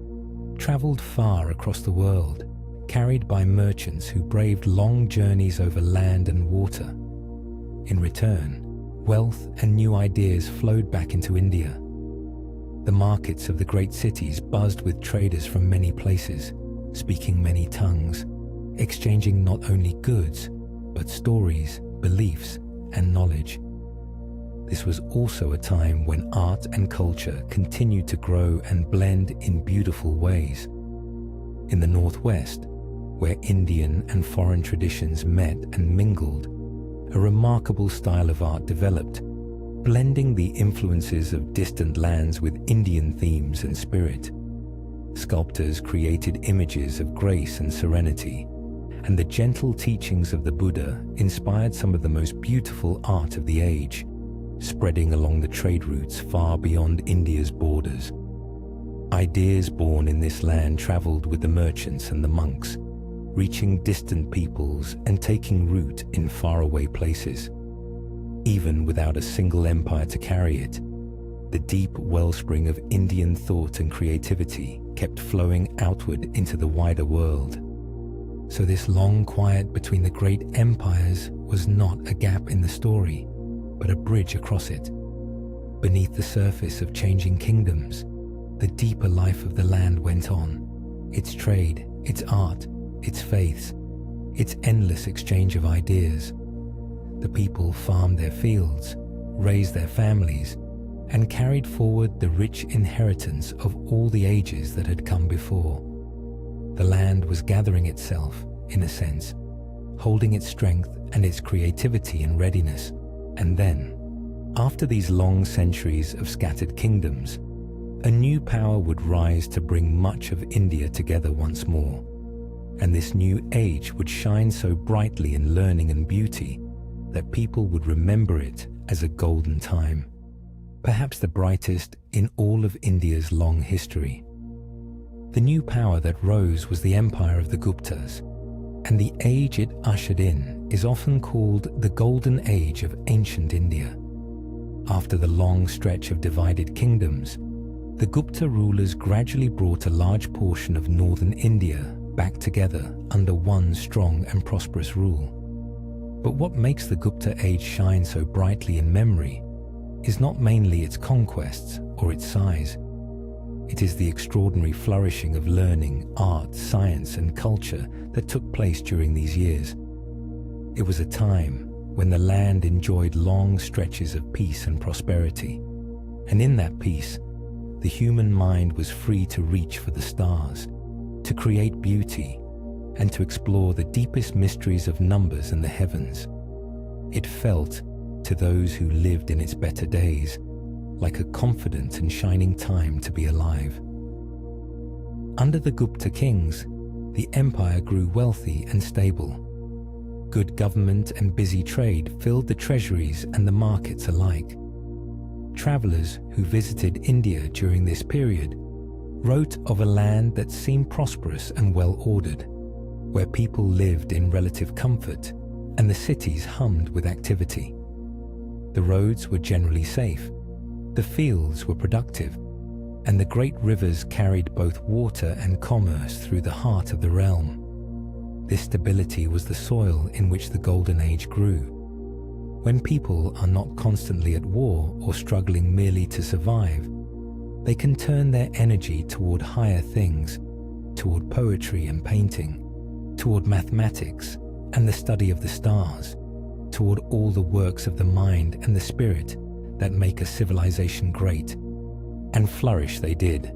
traveled far across the world, carried by merchants who braved long journeys over land and water. In return, wealth and new ideas flowed back into India. The markets of the great cities buzzed with traders from many places, speaking many tongues, exchanging not only goods, but stories, beliefs, and knowledge. This was also a time when art and culture continued to grow and blend in beautiful ways. In the Northwest, where Indian and foreign traditions met and mingled, a remarkable style of art developed, blending the influences of distant lands with Indian themes and spirit. Sculptors created images of grace and serenity, and the gentle teachings of the Buddha inspired some of the most beautiful art of the age, spreading along the trade routes far beyond India's borders. Ideas born in this land traveled with the merchants and the monks, reaching distant peoples and taking root in faraway places. Even without a single empire to carry it, the deep wellspring of Indian thought and creativity kept flowing outward into the wider world. So this long quiet between the great empires was not a gap in the story, but a bridge across it. Beneath the surface of changing kingdoms, the deeper life of the land went on. Its trade, its art, its faiths, its endless exchange of ideas. The people farmed their fields, raised their families, and carried forward the rich inheritance of all the ages that had come before. The land was gathering itself, in a sense, holding its strength and its creativity in readiness. And then, after these long centuries of scattered kingdoms, a new power would rise to bring much of India together once more. And this new age would shine so brightly in learning and beauty that people would remember it as a golden time, perhaps the brightest in all of India's long history. The new power that rose was the empire of the Guptas, and the age it ushered in is often called the Golden Age of ancient India. After the long stretch of divided kingdoms, the Gupta rulers gradually brought a large portion of northern India back together under one strong and prosperous rule. But what makes the Gupta age shine so brightly in memory is not mainly its conquests or its size. It is the extraordinary flourishing of learning, art, science, and culture that took place during these years. It was a time when the land enjoyed long stretches of peace and prosperity, and in that peace, the human mind was free to reach for the stars, to create beauty, and to explore the deepest mysteries of numbers and the heavens. It felt, to those who lived in its better days, like a confident and shining time to be alive. Under the Gupta kings, the empire grew wealthy and stable. Good government and busy trade filled the treasuries and the markets alike. Travelers who visited India during this period wrote of a land that seemed prosperous and well-ordered, where people lived in relative comfort and the cities hummed with activity. The roads were generally safe, the fields were productive, and the great rivers carried both water and commerce through the heart of the realm. This stability was the soil in which the Golden Age grew. When people are not constantly at war or struggling merely to survive, they can turn their energy toward higher things, toward poetry and painting, toward mathematics and the study of the stars, toward all the works of the mind and the spirit that make a civilization great. And flourish they did.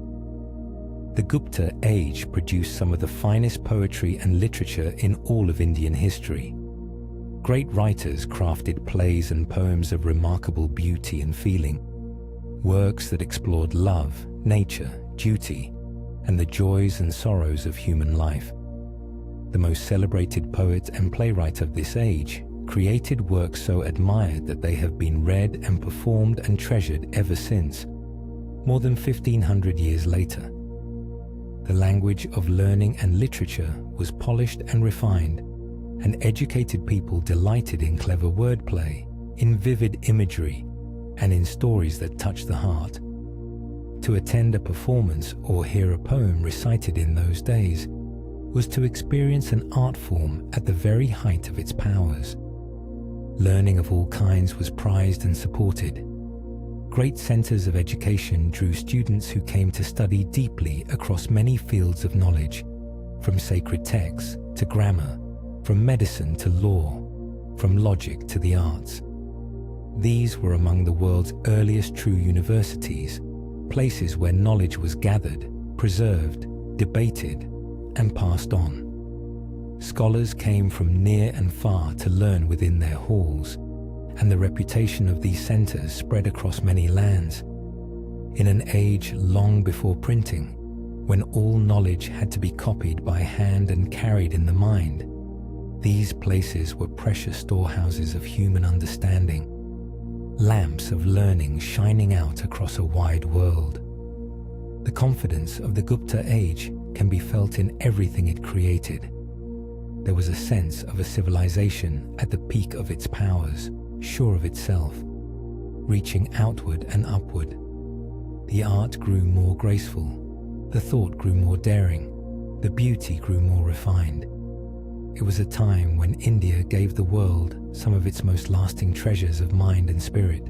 The Gupta age produced some of the finest poetry and literature in all of Indian history. Great writers crafted plays and poems of remarkable beauty and feeling, works that explored love, nature, duty, and the joys and sorrows of human life. The most celebrated poet and playwright of this age created works so admired that they have been read and performed and treasured ever since, more than 1500 years later. The language of learning and literature was polished and refined, and educated people delighted in clever wordplay, in vivid imagery, and in stories that touch the heart. To attend a performance or hear a poem recited in those days was to experience an art form at the very height of its powers. Learning of all kinds was prized and supported. Great centers of education drew students who came to study deeply across many fields of knowledge, from sacred texts to grammar, from medicine to law, from logic to the arts. These were among the world's earliest true universities, places where knowledge was gathered, preserved, debated, and passed on. Scholars came from near and far to learn within their halls, and the reputation of these centers spread across many lands. In an age long before printing, when all knowledge had to be copied by hand and carried in the mind, these places were precious storehouses of human understanding, lamps of learning shining out across a wide world. The confidence of the Gupta age can be felt in everything it created. There was a sense of a civilization at the peak of its powers, sure of itself, reaching outward and upward. The art grew more graceful, the thought grew more daring, the beauty grew more refined. It was a time when India gave the world some of its most lasting treasures of mind and spirit,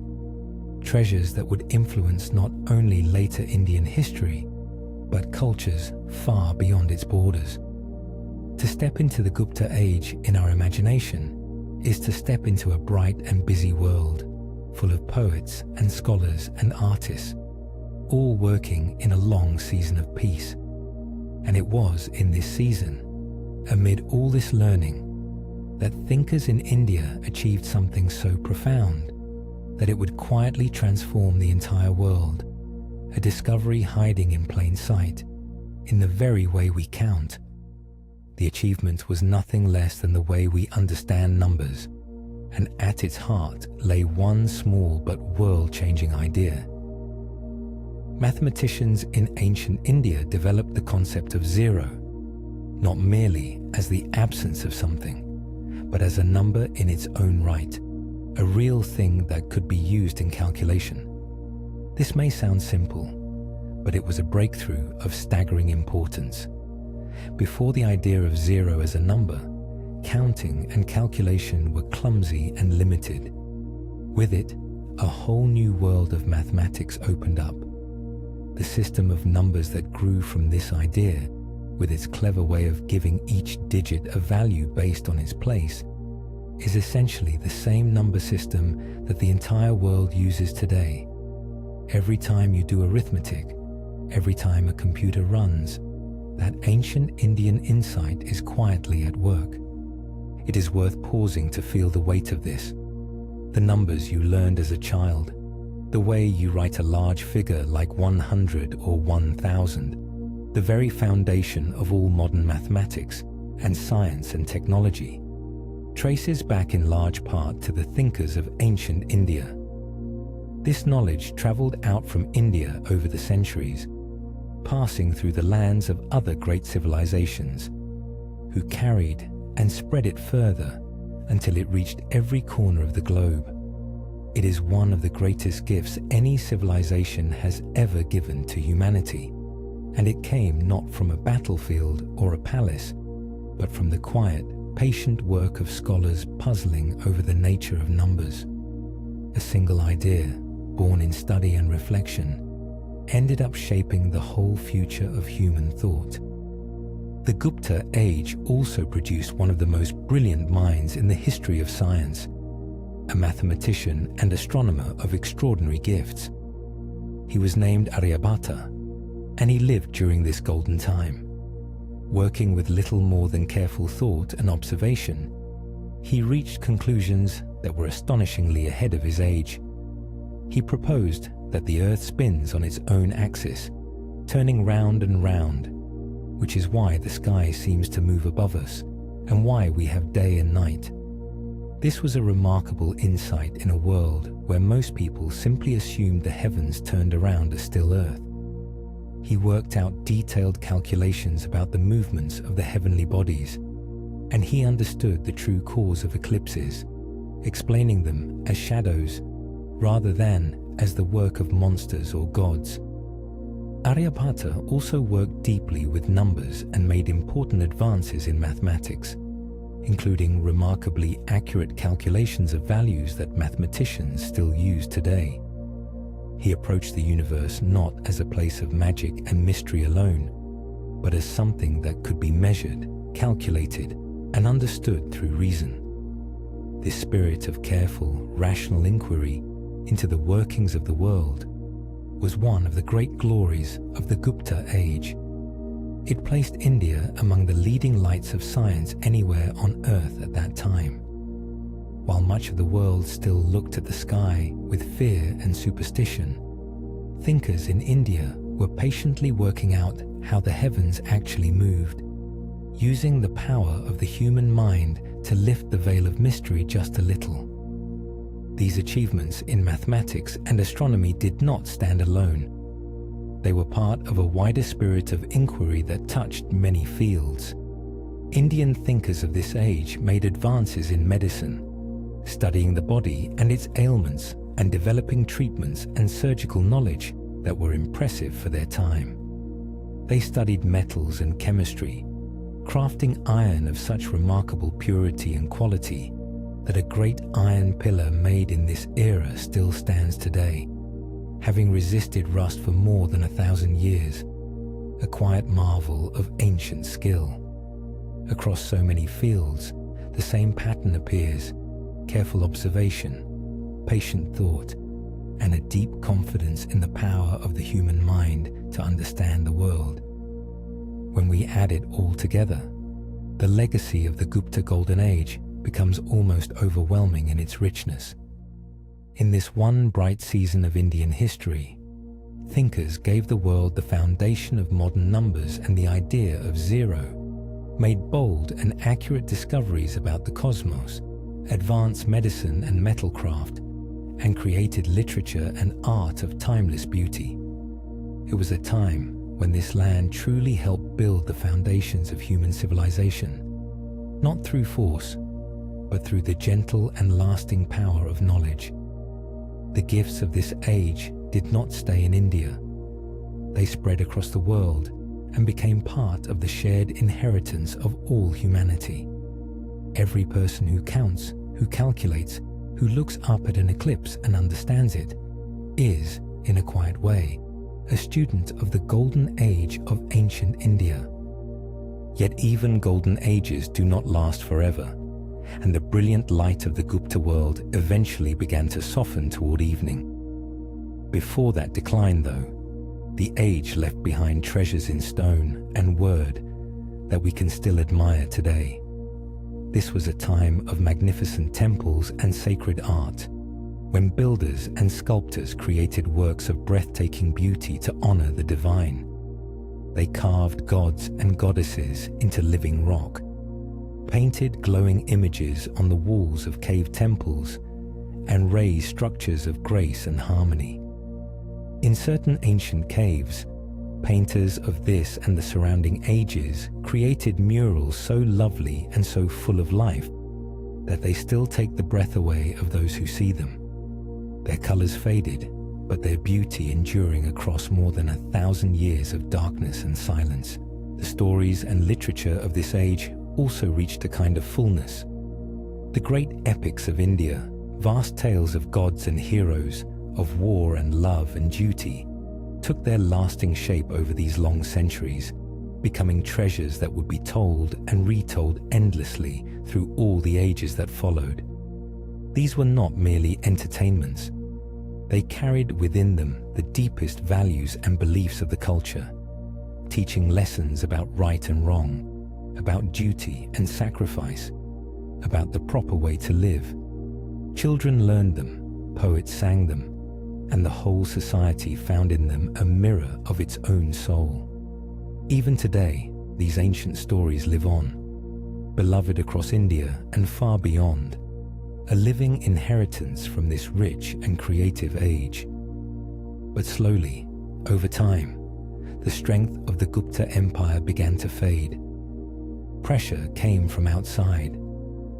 treasures that would influence not only later Indian history, but cultures far beyond its borders. To step into the Gupta age in our imagination is to step into a bright and busy world, full of poets and scholars and artists, all working in a long season of peace. And it was in this season, amid all this learning, that thinkers in India achieved something so profound that it would quietly transform the entire world, a discovery hiding in plain sight, in the very way we count. The achievement was nothing less than the way we understand numbers, and at its heart lay one small but world-changing idea. Mathematicians in ancient India developed the concept of zero, not merely as the absence of something, but as a number in its own right, a real thing that could be used in calculation. This may sound simple, but it was a breakthrough of staggering importance. Before the idea of zero as a number, counting and calculation were clumsy and limited. With it, a whole new world of mathematics opened up. The system of numbers that grew from this idea, with its clever way of giving each digit a value based on its place, is essentially the same number system that the entire world uses today. Every time you do arithmetic, every time a computer runs, that ancient Indian insight is quietly at work. It is worth pausing to feel the weight of this. The numbers you learned as a child, the way you write a large figure like 100 or 1000, the very foundation of all modern mathematics and science and technology, traces back in large part to the thinkers of ancient India. This knowledge traveled out from India over the centuries, passing through the lands of other great civilizations, who carried and spread it further until it reached every corner of the globe. It is one of the greatest gifts any civilization has ever given to humanity, and it came not from a battlefield or a palace, but from the quiet, patient work of scholars puzzling over the nature of numbers. A single idea, born in study and reflection, ended up shaping the whole future of human thought. The Gupta age also produced one of the most brilliant minds in the history of science, a mathematician and astronomer of extraordinary gifts. He was named Aryabhata, and he lived during this golden time. Working with little more than careful thought and observation, he reached conclusions that were astonishingly ahead of his age. He proposed that the Earth spins on its own axis, turning round and round, which is why the sky seems to move above us and why we have day and night. This was a remarkable insight in a world where most people simply assumed the heavens turned around a still Earth. He worked out detailed calculations about the movements of the heavenly bodies, and he understood the true cause of eclipses, explaining them as shadows rather than as the work of monsters or gods. Aryabhata also worked deeply with numbers and made important advances in mathematics, including remarkably accurate calculations of values that mathematicians still use today. He approached the universe not as a place of magic and mystery alone, but as something that could be measured, calculated, and understood through reason. This spirit of careful, rational inquiry into the workings of the world was one of the great glories of the Gupta age. It placed India among the leading lights of science anywhere on Earth at that time. While much of the world still looked at the sky with fear and superstition, thinkers in India were patiently working out how the heavens actually moved, using the power of the human mind to lift the veil of mystery just a little. These achievements in mathematics and astronomy did not stand alone. They were part of a wider spirit of inquiry that touched many fields. Indian thinkers of this age made advances in medicine, studying the body and its ailments and developing treatments and surgical knowledge that were impressive for their time. They studied metals and chemistry, crafting iron of such remarkable purity and quality that a great iron pillar made in this era still stands today, having resisted rust for more than 1,000 years, a quiet marvel of ancient skill. Across so many fields, the same pattern appears: careful observation, patient thought, and a deep confidence in the power of the human mind to understand the world. When we add it all together, the legacy of the Gupta Golden Age becomes almost overwhelming in its richness. In this one bright season of Indian history, thinkers gave the world the foundation of modern numbers and the idea of zero, made bold and accurate discoveries about the cosmos, advanced medicine and metalcraft, and created literature and art of timeless beauty. It was a time when this land truly helped build the foundations of human civilization, not through force, but through the gentle and lasting power of knowledge. The gifts of this age did not stay in India. They spread across the world and became part of the shared inheritance of all humanity. Every person who counts, who calculates, who looks up at an eclipse and understands it, is, in a quiet way, a student of the golden age of ancient India. Yet even golden ages do not last forever, and the brilliant light of the Gupta world eventually began to soften toward evening. Before that decline, though, the age left behind treasures in stone and word that we can still admire today. This was a time of magnificent temples and sacred art, when builders and sculptors created works of breathtaking beauty to honor the divine. They carved gods and goddesses into living rock, painted glowing images on the walls of cave temples, and raised structures of grace and harmony. In certain ancient caves, Painters of this and the surrounding ages created murals so lovely and so full of life that they still take the breath away of those who see them. Their colors faded, but their beauty enduring across more than 1,000 years of darkness and silence. The stories and literature of this age also reached a kind of fullness. The great epics of India, vast tales of gods and heroes, of war and love and duty, took their lasting shape over these long centuries, becoming treasures that would be told and retold endlessly through all the ages that followed. These were not merely entertainments. They carried within them the deepest values and beliefs of the culture, teaching lessons about right and wrong, about duty and sacrifice, about the proper way to live. Children learned them, poets sang them, and the whole society found in them a mirror of its own soul. Even today, these ancient stories live on, beloved across India and far beyond, a living inheritance from this rich and creative age. But slowly, over time, the strength of the Gupta Empire began to fade. Pressure came from outside,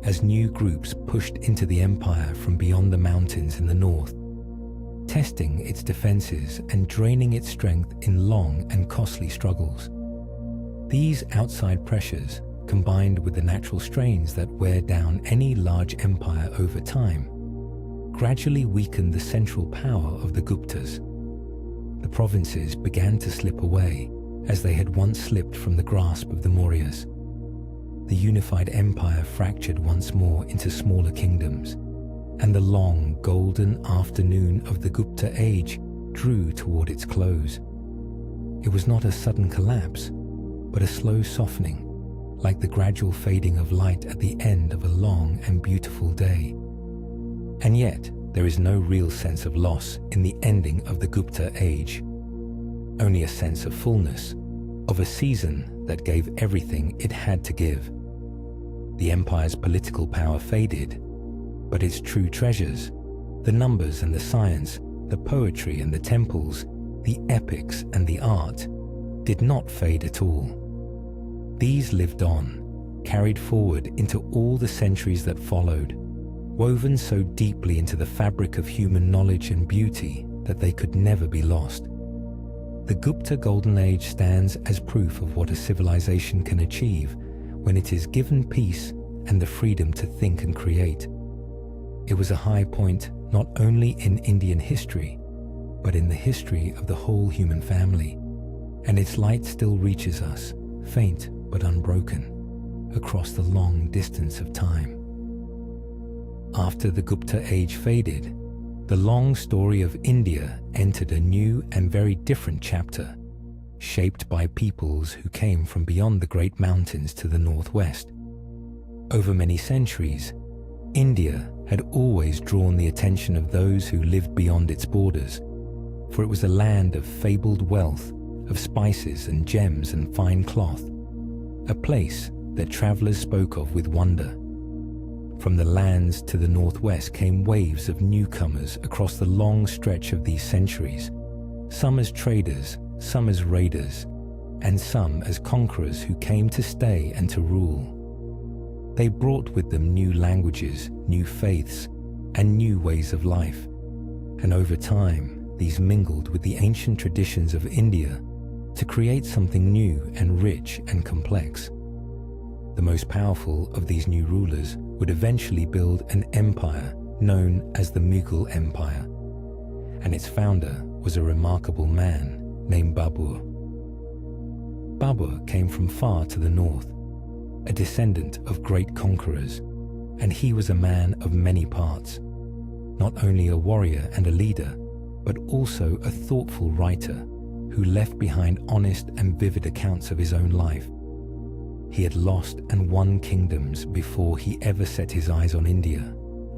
as new groups pushed into the empire from beyond the mountains in the north, testing its defenses and draining its strength in long and costly struggles. These outside pressures, combined with the natural strains that wear down any large empire over time, gradually weakened the central power of the Guptas. The provinces began to slip away as they had once slipped from the grasp of the Mauryas. The unified empire fractured once more into smaller kingdoms, and the long golden afternoon of the Gupta age drew toward its close. It was not a sudden collapse, but a slow softening, like the gradual fading of light at the end of a long and beautiful day. And yet, there is no real sense of loss in the ending of the Gupta age, only a sense of fullness, of a season that gave everything it had to give. The empire's political power faded, but its true treasures, the numbers and the science, the poetry and the temples, the epics and the art, did not fade at all. These lived on, carried forward into all the centuries that followed, woven so deeply into the fabric of human knowledge and beauty that they could never be lost. The Gupta Golden Age stands as proof of what a civilization can achieve when it is given peace and the freedom to think and create. It was a high point not only in Indian history, but in the history of the whole human family, and its light still reaches us, faint but unbroken, across the long distance of time. After the Gupta age faded, the long story of India entered a new and very different chapter, shaped by peoples who came from beyond the great mountains to the northwest. Over many centuries, India had always drawn the attention of those who lived beyond its borders, for it was a land of fabled wealth, of spices and gems and fine cloth, a place that travelers spoke of with wonder. From the lands to the northwest came waves of newcomers across the long stretch of these centuries, some as traders, some as raiders, and some as conquerors who came to stay and to rule. They brought with them new languages, new faiths, and new ways of life, and over time these mingled with the ancient traditions of India to create something new and rich and complex. The most powerful of these new rulers would eventually build an empire known as the Mughal Empire, and its founder was a remarkable man named Babur. Babur came from far to the north, a descendant of great conquerors, and he was a man of many parts, not only a warrior and a leader, but also a thoughtful writer who left behind honest and vivid accounts of his own life. He had lost and won kingdoms before he ever set his eyes on India,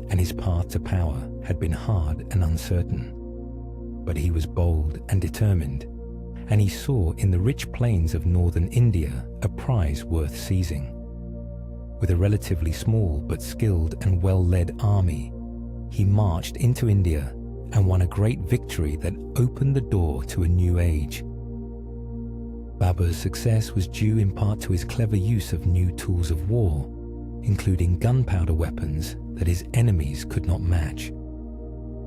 and his path to power had been hard and uncertain. But he was bold and determined, and he saw in the rich plains of northern India a prize worth seizing. With a relatively small but skilled and well-led army, he marched into India and won a great victory that opened the door to a new age. Babur's success was due in part to his clever use of new tools of war, including gunpowder weapons that his enemies could not match.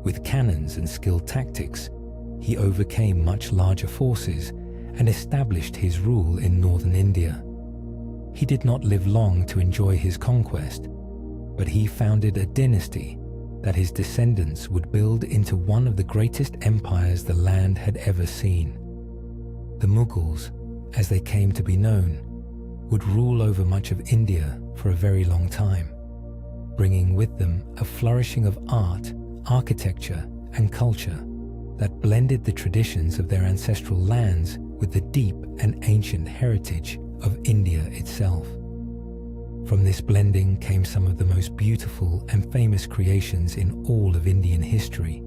With cannons and skilled tactics, he overcame much larger forces and established his rule in northern India. He did not live long to enjoy his conquest, but he founded a dynasty that his descendants would build into one of the greatest empires the land had ever seen. The Mughals, as they came to be known, would rule over much of India for a very long time, bringing with them a flourishing of art, architecture, and culture that blended the traditions of their ancestral lands with the deep and ancient heritage of India itself. From this blending came some of the most beautiful and famous creations in all of Indian history.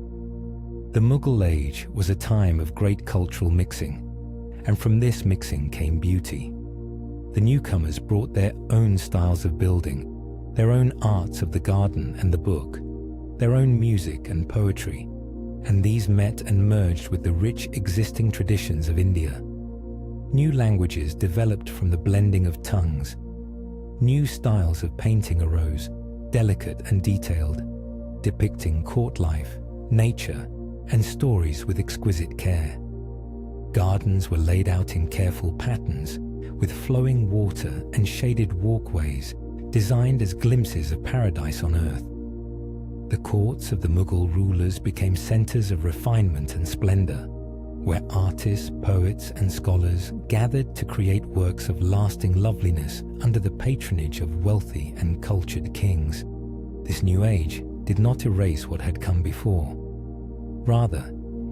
The Mughal age was a time of great cultural mixing, and from this mixing came beauty. The newcomers brought their own styles of building, their own arts of the garden and the book, their own music and poetry, and these met and merged with the rich existing traditions of India. New languages developed from the blending of tongues. New styles of painting arose, delicate and detailed, depicting court life, nature, and stories with exquisite care. Gardens were laid out in careful patterns, with flowing water and shaded walkways designed as glimpses of paradise on earth. The courts of the Mughal rulers became centers of refinement and splendor, where artists, poets, and scholars gathered to create works of lasting loveliness under the patronage of wealthy and cultured kings. This new age did not erase what had come before. Rather,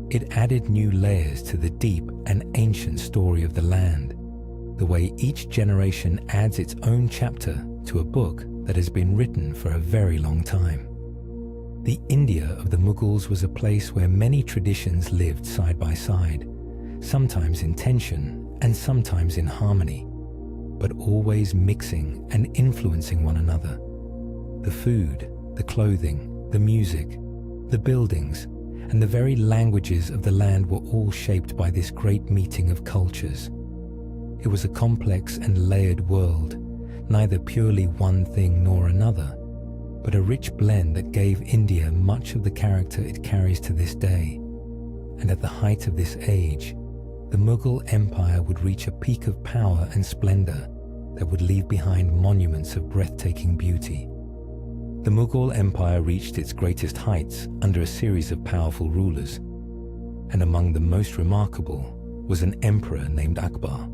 it added new layers to the deep and ancient story of the land, the way each generation adds its own chapter to a book that has been written for a very long time. The India of the Mughals was a place where many traditions lived side by side, sometimes in tension and sometimes in harmony, but always mixing and influencing one another. The food, the clothing, the music, the buildings, and the very languages of the land were all shaped by this great meeting of cultures. It was a complex and layered world, neither purely one thing nor another, but a rich blend that gave India much of the character it carries to this day. And at the height of this age, the Mughal Empire would reach a peak of power and splendor that would leave behind monuments of breathtaking beauty. The Mughal Empire reached its greatest heights under a series of powerful rulers, and among the most remarkable was an emperor named Akbar.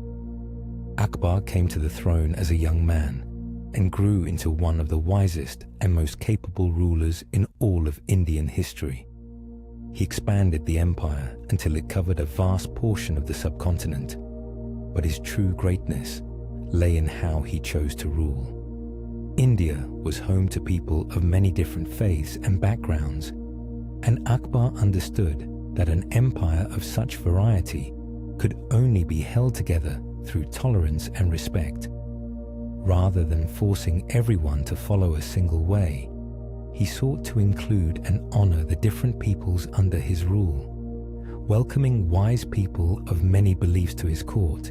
Akbar came to the throne as a young man and grew into one of the wisest and most capable rulers in all of Indian history. He expanded the empire until it covered a vast portion of the subcontinent, but his true greatness lay in how he chose to rule. India was home to people of many different faiths and backgrounds, and Akbar understood that an empire of such variety could only be held together through tolerance and respect. Rather than forcing everyone to follow a single way, he sought to include and honor the different peoples under his rule, welcoming wise people of many beliefs to his court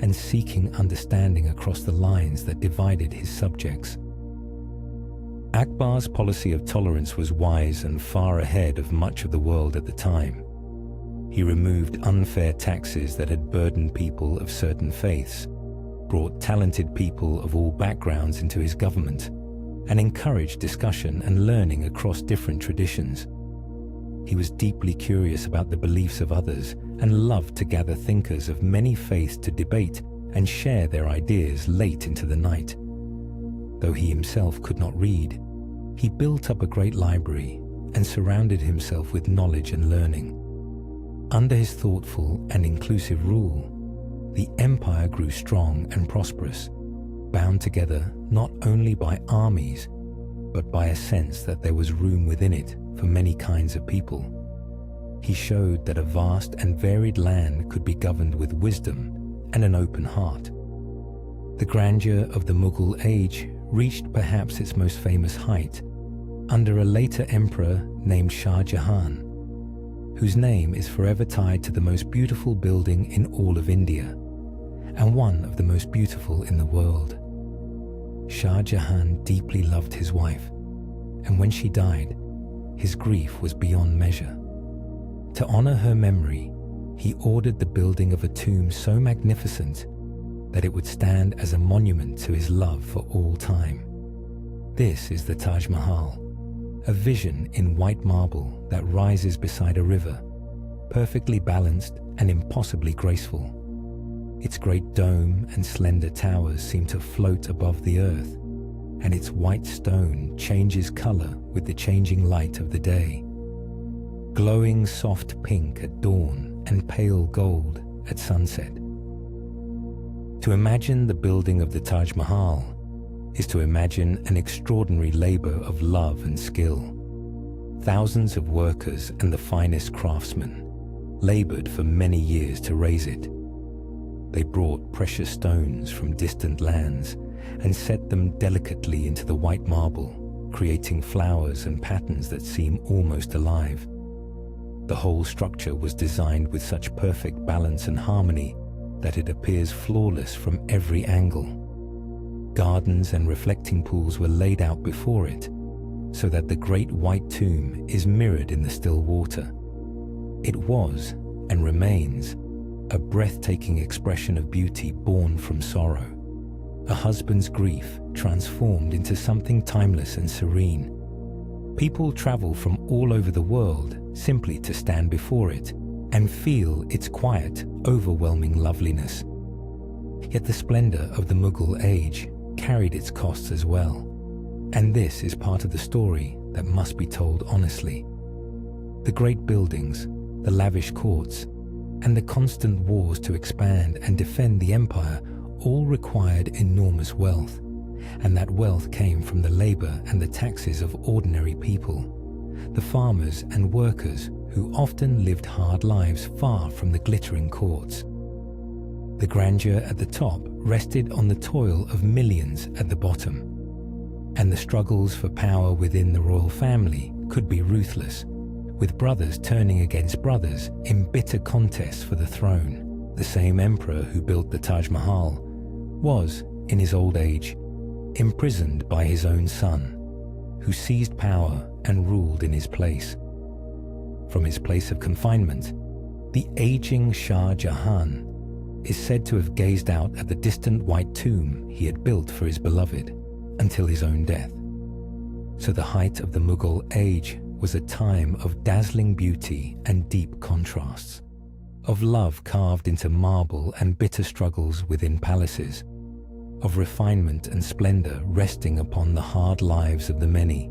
and seeking understanding across the lines that divided his subjects. Akbar's policy of tolerance was wise and far ahead of much of the world at the time. He removed unfair taxes that had burdened people of certain faiths, brought talented people of all backgrounds into his government, and encouraged discussion and learning across different traditions. He was deeply curious about the beliefs of others and loved to gather thinkers of many faiths to debate and share their ideas late into the night. Though he himself could not read, he built up a great library and surrounded himself with knowledge and learning. Under his thoughtful and inclusive rule, the empire grew strong and prosperous, bound together not only by armies, but by a sense that there was room within it for many kinds of people. He showed that a vast and varied land could be governed with wisdom and an open heart. The grandeur of the Mughal age reached perhaps its most famous height under a later emperor named Shah Jahan, whose name is forever tied to the most beautiful building in all of India, and one of the most beautiful in the world. Shah Jahan deeply loved his wife, and when she died, his grief was beyond measure. To honor her memory, he ordered the building of a tomb so magnificent that it would stand as a monument to his love for all time. This is the Taj Mahal, a vision in white marble that rises beside a river, perfectly balanced and impossibly graceful. Its great dome and slender towers seem to float above the earth, and its white stone changes color with the changing light of the day. Glowing soft pink at dawn and pale gold at sunset. To imagine the building of the Taj Mahal is to imagine an extraordinary labor of love and skill. Thousands of workers and the finest craftsmen labored for many years to raise it. They brought precious stones from distant lands and set them delicately into the white marble, creating flowers and patterns that seem almost alive. The whole structure was designed with such perfect balance and harmony that it appears flawless from every angle. Gardens and reflecting pools were laid out before it, so that the great white tomb is mirrored in the still water. It was, and remains, a breathtaking expression of beauty born from sorrow, a husband's grief transformed into something timeless and serene. People travel from all over the world simply to stand before it and feel its quiet, overwhelming loveliness. Yet the splendor of the Mughal age carried its costs as well, and this is part of the story that must be told honestly. The great buildings, the lavish courts, and the constant wars to expand and defend the empire all required enormous wealth, and that wealth came from the labor and the taxes of ordinary people, the farmers and workers who often lived hard lives far from the glittering courts. The grandeur at the top rested on the toil of millions at the bottom, and the struggles for power within the royal family could be ruthless, with brothers turning against brothers in bitter contests for the throne. The same emperor who built the Taj Mahal was, in his old age, imprisoned by his own son, who seized power and ruled in his place. From his place of confinement, the aging Shah Jahan is said to have gazed out at the distant white tomb he had built for his beloved until his own death. So the height of the Mughal age was a time of dazzling beauty and deep contrasts, of love carved into marble and bitter struggles within palaces, of refinement and splendor resting upon the hard lives of the many.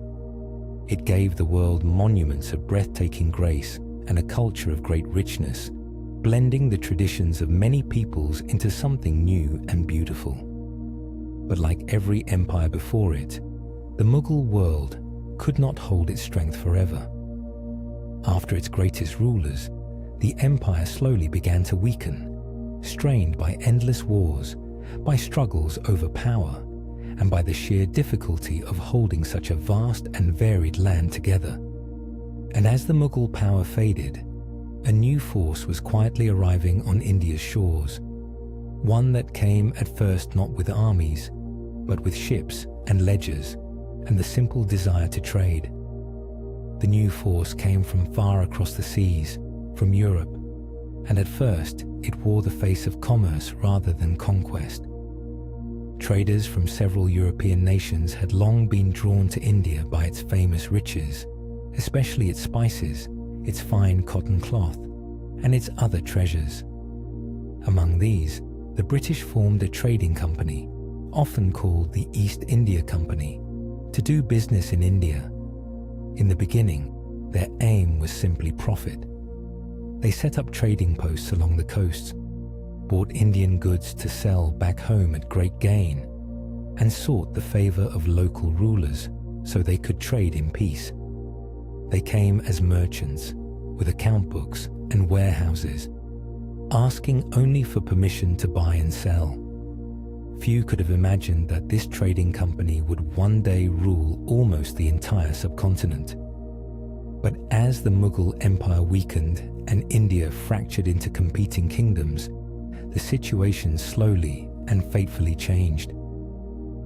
It gave the world monuments of breathtaking grace and a culture of great richness, blending the traditions of many peoples into something new and beautiful. But like every empire before it, the Mughal world could not hold its strength forever. After its greatest rulers, the empire slowly began to weaken, strained by endless wars, by struggles over power, and by the sheer difficulty of holding such a vast and varied land together. And as the Mughal power faded, a new force was quietly arriving on India's shores, one that came at first not with armies, but with ships and ledgers and the simple desire to trade. The new force came from far across the seas, from Europe, and at first it wore the face of commerce rather than conquest. Traders from several European nations had long been drawn to India by its famous riches, especially its spices, its fine cotton cloth, and its other treasures. Among these, the British formed a trading company, often called the East India Company, to do business in India. In the beginning, their aim was simply profit. They set up trading posts along the coasts, bought Indian goods to sell back home at great gain, and sought the favor of local rulers so they could trade in peace. They came as merchants, with account books and warehouses, asking only for permission to buy and sell. Few could have imagined that this trading company would one day rule almost the entire subcontinent. But as the Mughal Empire weakened and India fractured into competing kingdoms, the situation slowly and fatefully changed.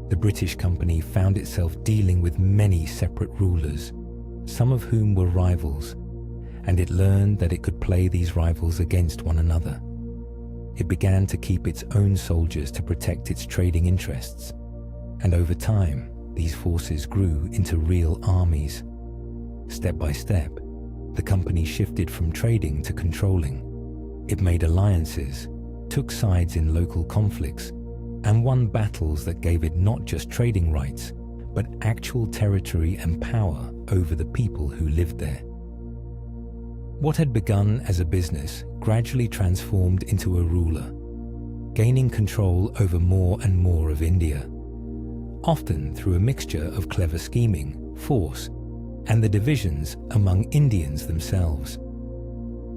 The British Company found itself dealing with many separate rulers, some of whom were rivals, and it learned that it could play these rivals against one another. It began to keep its own soldiers to protect its trading interests, and over time, these forces grew into real armies. Step by step, the company shifted from trading to controlling. It made alliances, took sides in local conflicts, and won battles that gave it not just trading rights, but actual territory and power over the people who lived there. What had begun as a business gradually transformed into a ruler, gaining control over more and more of India, often through a mixture of clever scheming, force, and the divisions among Indians themselves.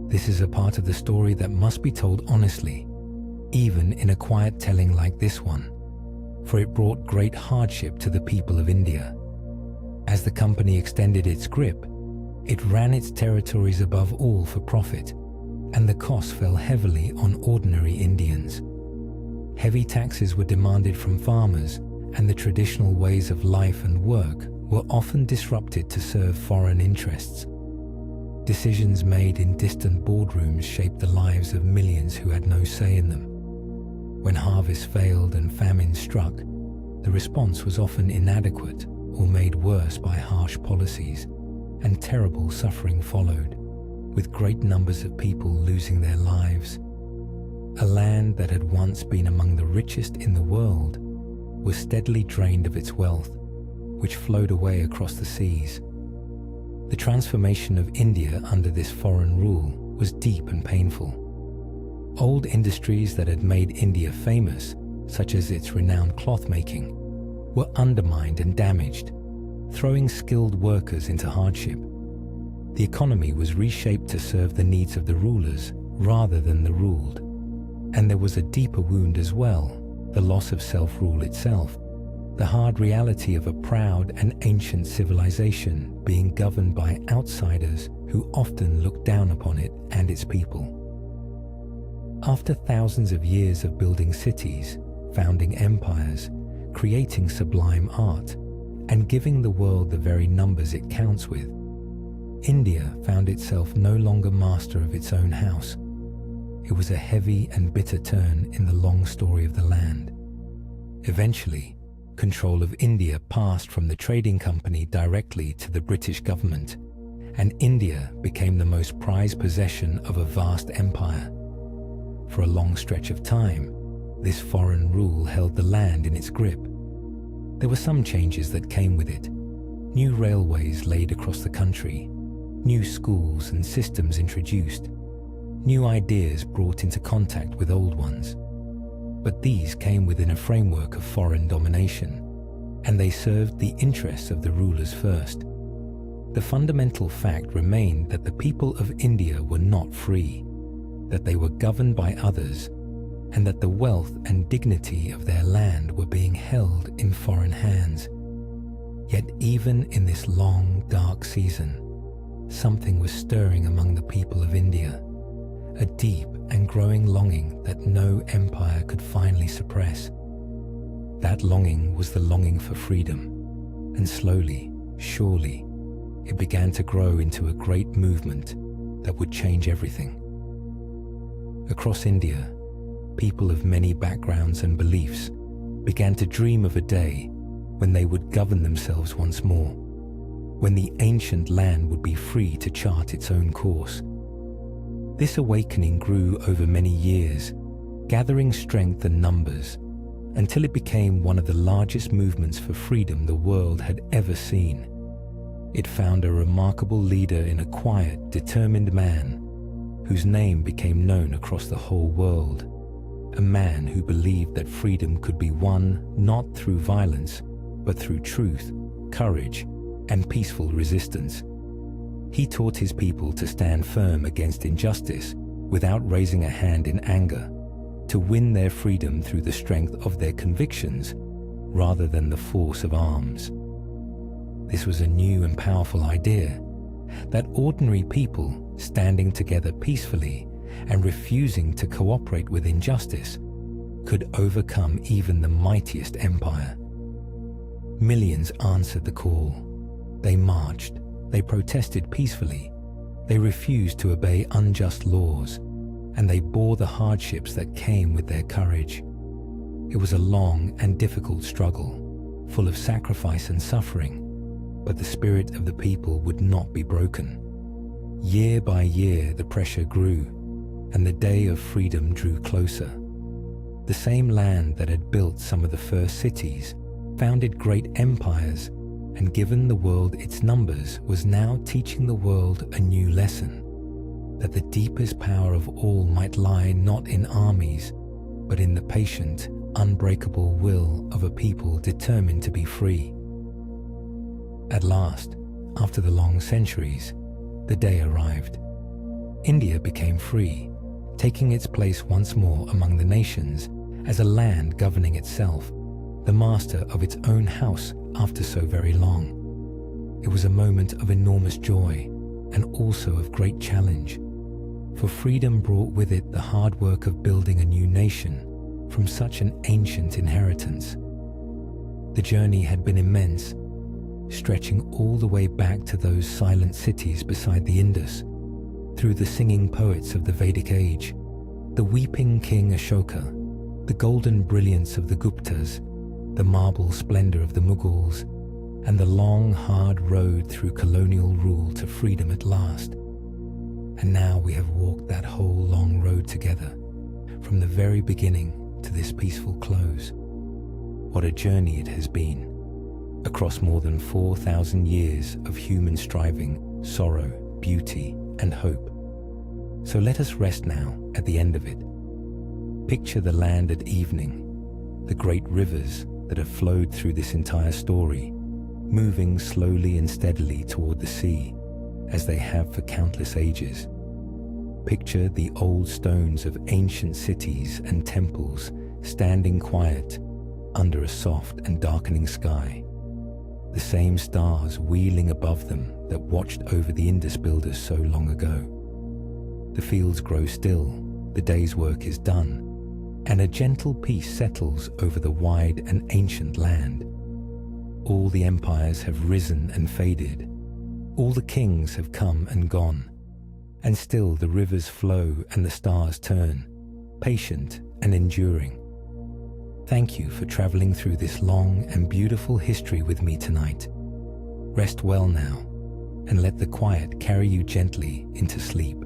This is a part of the story that must be told honestly, even in a quiet telling like this one, for it brought great hardship to the people of India. As the company extended its grip, it ran its territories above all for profit, and the cost fell heavily on ordinary Indians. Heavy taxes were demanded from farmers, and the traditional ways of life and work were often disrupted to serve foreign interests. Decisions made in distant boardrooms shaped the lives of millions who had no say in them. When harvests failed and famine struck, the response was often inadequate or made worse by harsh policies, and terrible suffering followed, with great numbers of people losing their lives. A land that had once been among the richest in the world was steadily drained of its wealth, which flowed away across the seas. The transformation of India under this foreign rule was deep and painful. Old industries that had made India famous, such as its renowned cloth making, were undermined and damaged, throwing skilled workers into hardship. The economy was reshaped to serve the needs of the rulers rather than the ruled. And there was a deeper wound as well, the loss of self-rule itself, the hard reality of a proud and ancient civilization being governed by outsiders who often looked down upon it and its people. After thousands of years of building cities, founding empires, creating sublime art, and giving the world the very numbers it counts with, India found itself no longer master of its own house. It was a heavy and bitter turn in the long story of the land. Eventually, control of India passed from the trading company directly to the British government, and India became the most prized possession of a vast empire. For a long stretch of time, this foreign rule held the land in its grip. There were some changes that came with it. New railways laid across the country, new schools and systems introduced, new ideas brought into contact with old ones. But these came within a framework of foreign domination, and they served the interests of the rulers first. The fundamental fact remained that the people of India were not free, that they were governed by others, and that the wealth and dignity of their land were being held in foreign hands. Yet even in this long, dark season, something was stirring among the people of India, a deep and growing longing that no empire could finally suppress. That longing was the longing for freedom, and slowly, surely, it began to grow into a great movement that would change everything. Across India, people of many backgrounds and beliefs began to dream of a day when they would govern themselves once more, when the ancient land would be free to chart its own course. This awakening grew over many years, gathering strength and numbers, until it became one of the largest movements for freedom the world had ever seen. It found a remarkable leader in a quiet, determined man, whose name became known across the whole world. A man who believed that freedom could be won not through violence, but through truth, courage, and peaceful resistance. He taught his people to stand firm against injustice without raising a hand in anger, to win their freedom through the strength of their convictions rather than the force of arms. This was a new and powerful idea, that ordinary people standing together peacefully and refusing to cooperate with injustice could overcome even the mightiest empire. Millions answered the call. They marched, they protested peacefully, they refused to obey unjust laws, and they bore the hardships that came with their courage. It was a long and difficult struggle, full of sacrifice and suffering, but the spirit of the people would not be broken. Year by year, the pressure grew, and the day of freedom drew closer. The same land that had built some of the first cities, founded great empires, and given the world its numbers, was now teaching the world a new lesson, that the deepest power of all might lie not in armies, but in the patient, unbreakable will of a people determined to be free. At last, after the long centuries, the day arrived. India became free, taking its place once more among the nations as a land governing itself, the master of its own house after so very long. It was a moment of enormous joy and also of great challenge, for freedom brought with it the hard work of building a new nation from such an ancient inheritance. The journey had been immense, stretching all the way back to those silent cities beside the Indus, through the singing poets of the Vedic age, the weeping King Ashoka, the golden brilliance of the Guptas, the marble splendor of the Mughals, and the long, hard road through colonial rule to freedom at last. And now we have walked that whole long road together, from the very beginning to this peaceful close. What a journey it has been, across more than 4,000 years of human striving, sorrow, beauty, and hope. So let us rest now at the end of it. Picture the land at evening, the great rivers that have flowed through this entire story, moving slowly and steadily toward the sea, as they have for countless ages. Picture the old stones of ancient cities and temples standing quiet under a soft and darkening sky, the same stars wheeling above them that watched over the Indus builders so long ago. The fields grow still, the day's work is done, and a gentle peace settles over the wide and ancient land. All the empires have risen and faded, all the kings have come and gone, and still the rivers flow and the stars turn, patient and enduring. Thank you for traveling through this long and beautiful history with me tonight. Rest well now, and let the quiet carry you gently into sleep.